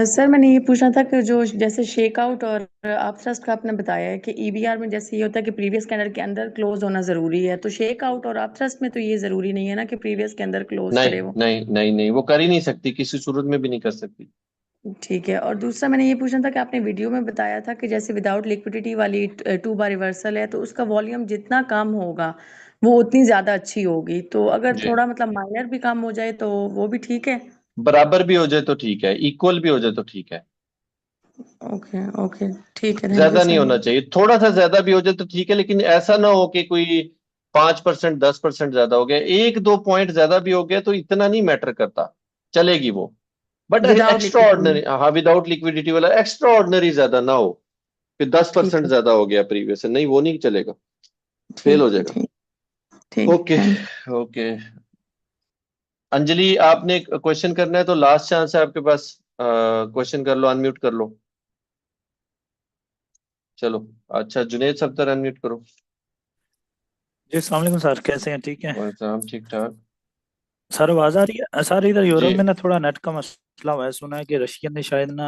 सर मैंने ये पूछना था कि जो जैसे शेक आउट और आप ट्रस्ट का आपने बताया है कि ईबीआर में जैसे ये होता है कि प्रीवियस कैंडल के अंदर क्लोज होना जरूरी है, तो शेक आउट और आप ट्रस्ट में तो ये जरूरी नहीं है ना कि प्रीवियस के अंदर क्लोज नहीं करे वो। नहीं नहीं नहीं, वो कर ही नहीं सकती, किसी सूरत में भी नहीं कर सकती। ठीक है। और दूसरा मैंने ये पूछना था कि आपने वीडियो में बताया था कि जैसे विदाउट लिक्विडिटी वाली टू बार रिवर्सल है तो उसका वॉल्यूम जितना कम होगा वो उतनी ज्यादा अच्छी होगी, तो अगर जी, थोड़ा मतलब माइनर भी कम हो जाए तो वो भी ठीक है। बराबर भी हो जाए तो ठीक है, इक्वल भी हो जाए तो ठीक है। ओके ओके, ठीक है, थैंक यू ज्यादा नहीं सर। होना चाहिए, थोड़ा सा ज्यादा भी हो जाए तो ठीक है, लेकिन ऐसा ना हो कि कोई 5% 10% ज्यादा हो गया, एक दो पॉइंट ज्यादा भी हो गया तो इतना नहीं मैटर करता, चलेगी वो। But without extra liquidity. Ordinary, हाँ विदाउट लिक्विडिटी वाला एक्स्ट्रा ऑर्डिनरी ज्यादा ना हो कि दस ठीक परसेंट है, ज्यादा हो गया प्रीवियस से, नहीं वो नहीं चलेगा, फेल हो ठीक है, जाएगा। ठीक, ठीक, okay. Thank you. Okay Anjali, आपने क्वेश्चन करना है तो लास्ट चांस है आपके पास, क्वेश्चन कर लो, अनम्यूट कर लो। चलो, अच्छा जुनेद सफ्दर अनम्यूट करो। जी अस्सलाम वालेकुम सर, कैसे हैं? ठीक है वालेकुम, ठीक ठाक। सर, आवाज आ रही है सर? इधर जी। यूरोप में ना थोड़ा नेट का मसला हुआ है, सुना है कि रशियन ने शायद ना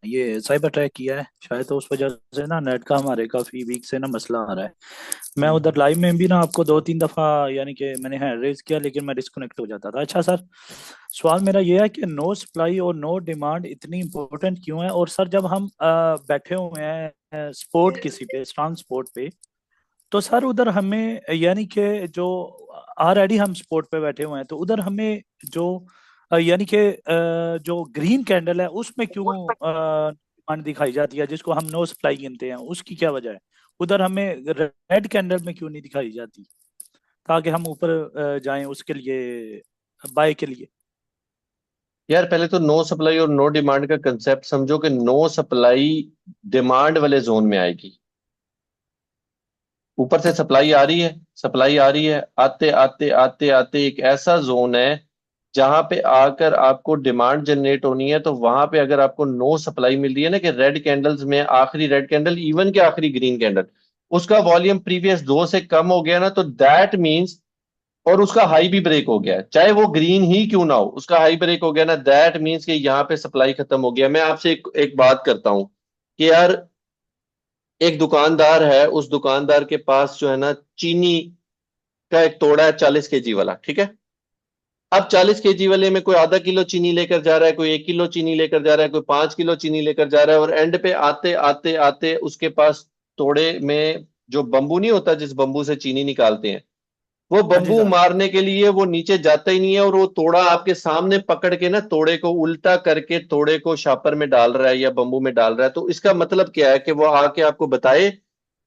ये साइबर अटैक किया है शायद, तो उस वजह से ना नेट का हमारे काफी वीक से ना मसला आ रहा है। मैं उधर लाइव में भी ना आपको दो तीन दफा यानी कि मैंने हैंड रेज किया लेकिन मैं डिस्कनेक्ट हो जाता था। अच्छा सर, सवाल मेरा ये है कि नो सप्लाई और नो डिमांड इतनी इंपॉर्टेंट क्यों है? और सर जब हम बैठे हुए हैं स्पोर्ट किसी पे, स्ट्रांग स्पोर्ट पे, तो सर उधर हमें यानी कि जो ऑलरेडी हम स्पोर्ट पे बैठे हुए हैं तो उधर हमें जो यानी कि जो ग्रीन कैंडल है उसमें क्यों डिमांड दिखाई जाती है जिसको हम नो सप्लाई गिनते हैं, उसकी क्या वजह है? उधर हमें रेड कैंडल में क्यों नहीं दिखाई जाती ताकि हम ऊपर जाएं उसके लिए, बाय के लिए? यार पहले तो नो सप्लाई और नो डिमांड का कंसेप्ट समझो कि नो सप्लाई डिमांड वाले जोन में आएगी। ऊपर से सप्लाई आ रही है, सप्लाई आ रही है, आते आते आते आते एक ऐसा जोन है जहां पे आकर आपको डिमांड जनरेट होनी है, तो वहां पे अगर आपको नो सप्लाई मिल रही है ना, कि रेड कैंडल्स में आखिरी रेड कैंडल इवन के आखिरी ग्रीन कैंडल, उसका वॉल्यूम प्रीवियस दो से कम हो गया ना, तो दैट मींस, और उसका हाई भी ब्रेक हो गया है, चाहे वो ग्रीन ही क्यों ना हो, उसका हाई ब्रेक हो गया ना, दैट मींस कि यहाँ पे सप्लाई खत्म हो गया। मैं आपसे एक बात करता हूं कि यार, एक दुकानदार है, उस दुकानदार के पास जो है ना चीनी का एक तोड़ा है 40 केजी वाला, ठीक है। अब 40 केजी वाले में कोई आधा किलो चीनी लेकर जा रहा है, कोई 1 किलो चीनी लेकर जा रहा है, कोई 5 किलो चीनी लेकर जा रहा है, और एंड पे आते आते आते उसके पास तोड़े में जो बम्बू नहीं होता जिस बम्बू से चीनी निकालते हैं, वो हाँ जी बम्बू सर। मारने के लिए वो नीचे जाता ही नहीं है, और वो तोड़ा आपके सामने पकड़ के ना तोड़े को उल्टा करके तोड़े को शापर में डाल रहा है या बम्बू में डाल रहा है। तो इसका मतलब क्या है कि वो आके आपको बताए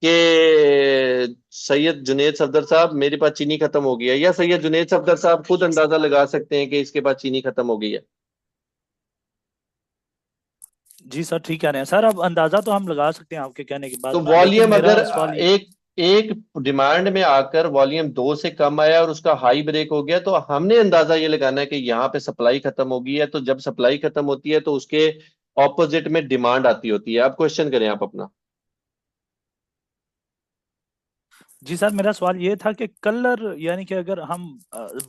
कि सैयद जुनेद सफदर साहब मेरे पास चीनी खत्म हो गई है, या सैयद जुनेद सफदर साहब खुद अंदाजा लगा सकते हैं कि इसके पास चीनी खत्म हो गई है। जी सर, ठीक कह रहे हैं सर, अब अंदाजा तो हम लगा सकते हैं आपके कहने की तो बात ना, लेकिन वॉल्यूम अगर मेरा सवाल ये। एक एक डिमांड में आकर वॉल्यूम दो से कम आया और उसका हाई ब्रेक हो गया, तो हमने अंदाजा ये लगाना है कि यहाँ पे सप्लाई खत्म हो गई है, तो जब सप्लाई खत्म होती है तो उसके ऑपोजिट में डिमांड आती होती है। आप क्वेश्चन करें आप अपना। जी सर, मेरा सवाल ये था कि कलर यानी कि अगर हम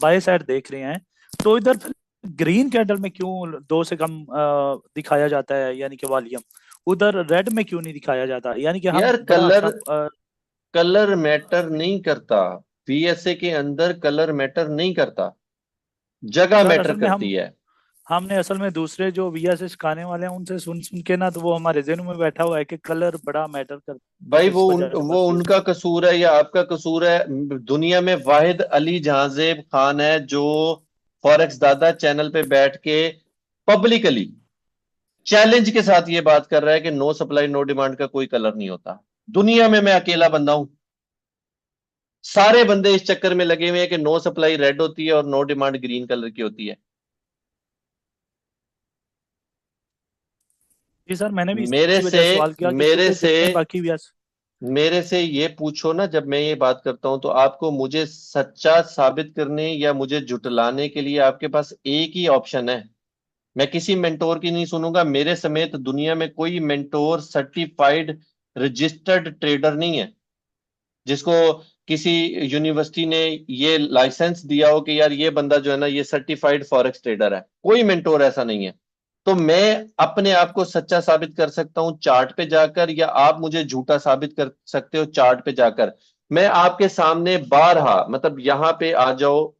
बाय साइड देख रहे हैं तो इधर फिर ग्रीन कैंडल में क्यों 2 से कम दिखाया जाता है, यानी कि वॉल्यूम, उधर रेड में क्यों नहीं दिखाया जाता? यानी कि हम यार बड़ा कलर, अच्छा कलर मैटर नहीं करता। वीएसए के अंदर कलर मैटर नहीं करता, जगह सर मैटर असल में करती है। हमने असल में दूसरे जो वीएसए सिखाने वाले हैं उनसे सुन सुन के ना, तो वो हमारे जहन में बैठा हुआ है कि कलर बड़ा मैटर करता है, भाई तो इस वजह से वो बस ये उनका कसूर है या आपका कसूर है? दुनिया में वाहिद अली जहांजेब खान है जो फॉरेक्स दादा चैनल पे बैठ के पब्लिकली चैलेंज के साथ ये बात कर रहा है कि नो सप्लाई नो डिमांड का कोई कलर नहीं होता। दुनिया में मैं अकेला बंदा हूं। सारे बंदे इस चक्कर में लगे हुए हैं कि नो सप्लाई रेड होती है और नो डिमांड ग्रीन कलर की होती है। जी सर, मैंने भी मेरे इसी से वजह से सवाल किया कि मेरे पूरे से जितने बाकी वीएस। मेरे से ये पूछो ना, जब मैं ये बात करता हूं तो आपको मुझे सच्चा साबित करने या मुझे झुटलाने के लिए आपके पास एक ही ऑप्शन है। मैं किसी मेंटोर की नहीं सुनूंगा। मेरे समेत दुनिया में कोई मेंटोर सर्टिफाइड रजिस्टर्ड ट्रेडर नहीं है जिसको किसी यूनिवर्सिटी ने ये लाइसेंस दिया हो कि यार ये बंदा जो है ना ये सर्टिफाइड फॉरेक्स ट्रेडर है। कोई मेंटोर ऐसा नहीं है। तो मैं अपने आप को सच्चा साबित कर सकता हूं चार्ट पे जाकर, या आप मुझे झूठा साबित कर सकते हो चार्ट पे जाकर। मैं आपके सामने बारहा, मतलब यहां पे आ जाओ,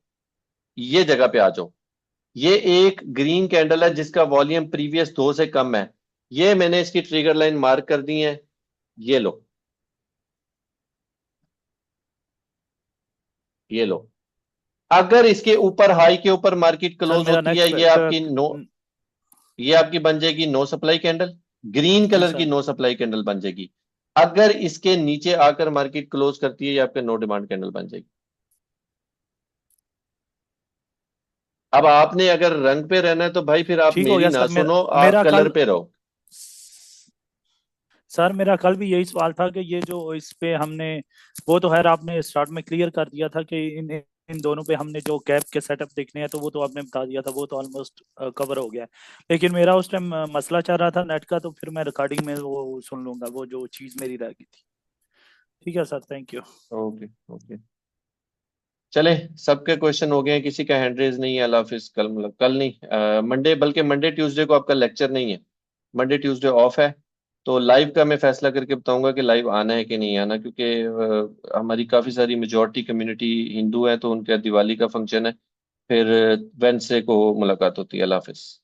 ये जगह पे आ जाओ। ये एक ग्रीन कैंडल है जिसका वॉल्यूम प्रीवियस 2 से कम है। ये मैंने इसकी ट्रिगर लाइन मार्क कर दी है। ये लो, ये लो। अगर इसके ऊपर हाई के ऊपर मार्केट सर क्लोज मेरा होती है, नेक्स्ट ये आपकी बन जाएगी नो सप्लाई कैंडल, ग्रीन जी कलर की सर। नो सप्लाई कैंडल बन जाएगी। अगर इसके नीचे आकर मार्केट क्लोज करती है, ये आपके नो डिमांड कैंडल बन जाएगी। अब आपने अगर रंग पे रहना है तो भाई फिर आप ठीक हो मेरी गया ना सर। सुनो, आप मेरा कलर कल पे रहो। सर मेरा कल भी यही सवाल था कि ये जो इस पे हमने, वो तो खैर आपने स्टार्ट में क्लियर कर दिया था कि इन दोनों पे हमने जो कैप के सेटअप देखने हैं, तो वो तो आपने बता दिया था, वो तो ऑलमोस्ट कवर हो गया है। लेकिन मेरा उस टाइम मसला चल रहा था नेट का, तो फिर मैं रिकॉर्डिंग में वो सुन लूंगा, वो जो चीज़ मेरी रह गई थी। ठीक है sir, thank you. Okay okay, चले। सबके क्वेश्चन हो गए हैं, किसी का हैंड रेज नहीं है। अल्लाह हाफिज। कल मतलब कल नहीं, मंडे, बल्कि मंडे ट्यूसडे को आपका लेक्चर नहीं है। मंडे ट्यूसडे ऑफ है। तो लाइव का मैं फैसला करके बताऊंगा कि लाइव आना है कि नहीं आना, क्योंकि हमारी काफ़ी सारी मेजॉरिटी कम्युनिटी हिंदू है, तो उनका दिवाली का फंक्शन है। फिर वेडनेसडे को मुलाकात होती है। अल्लाह हाफिज।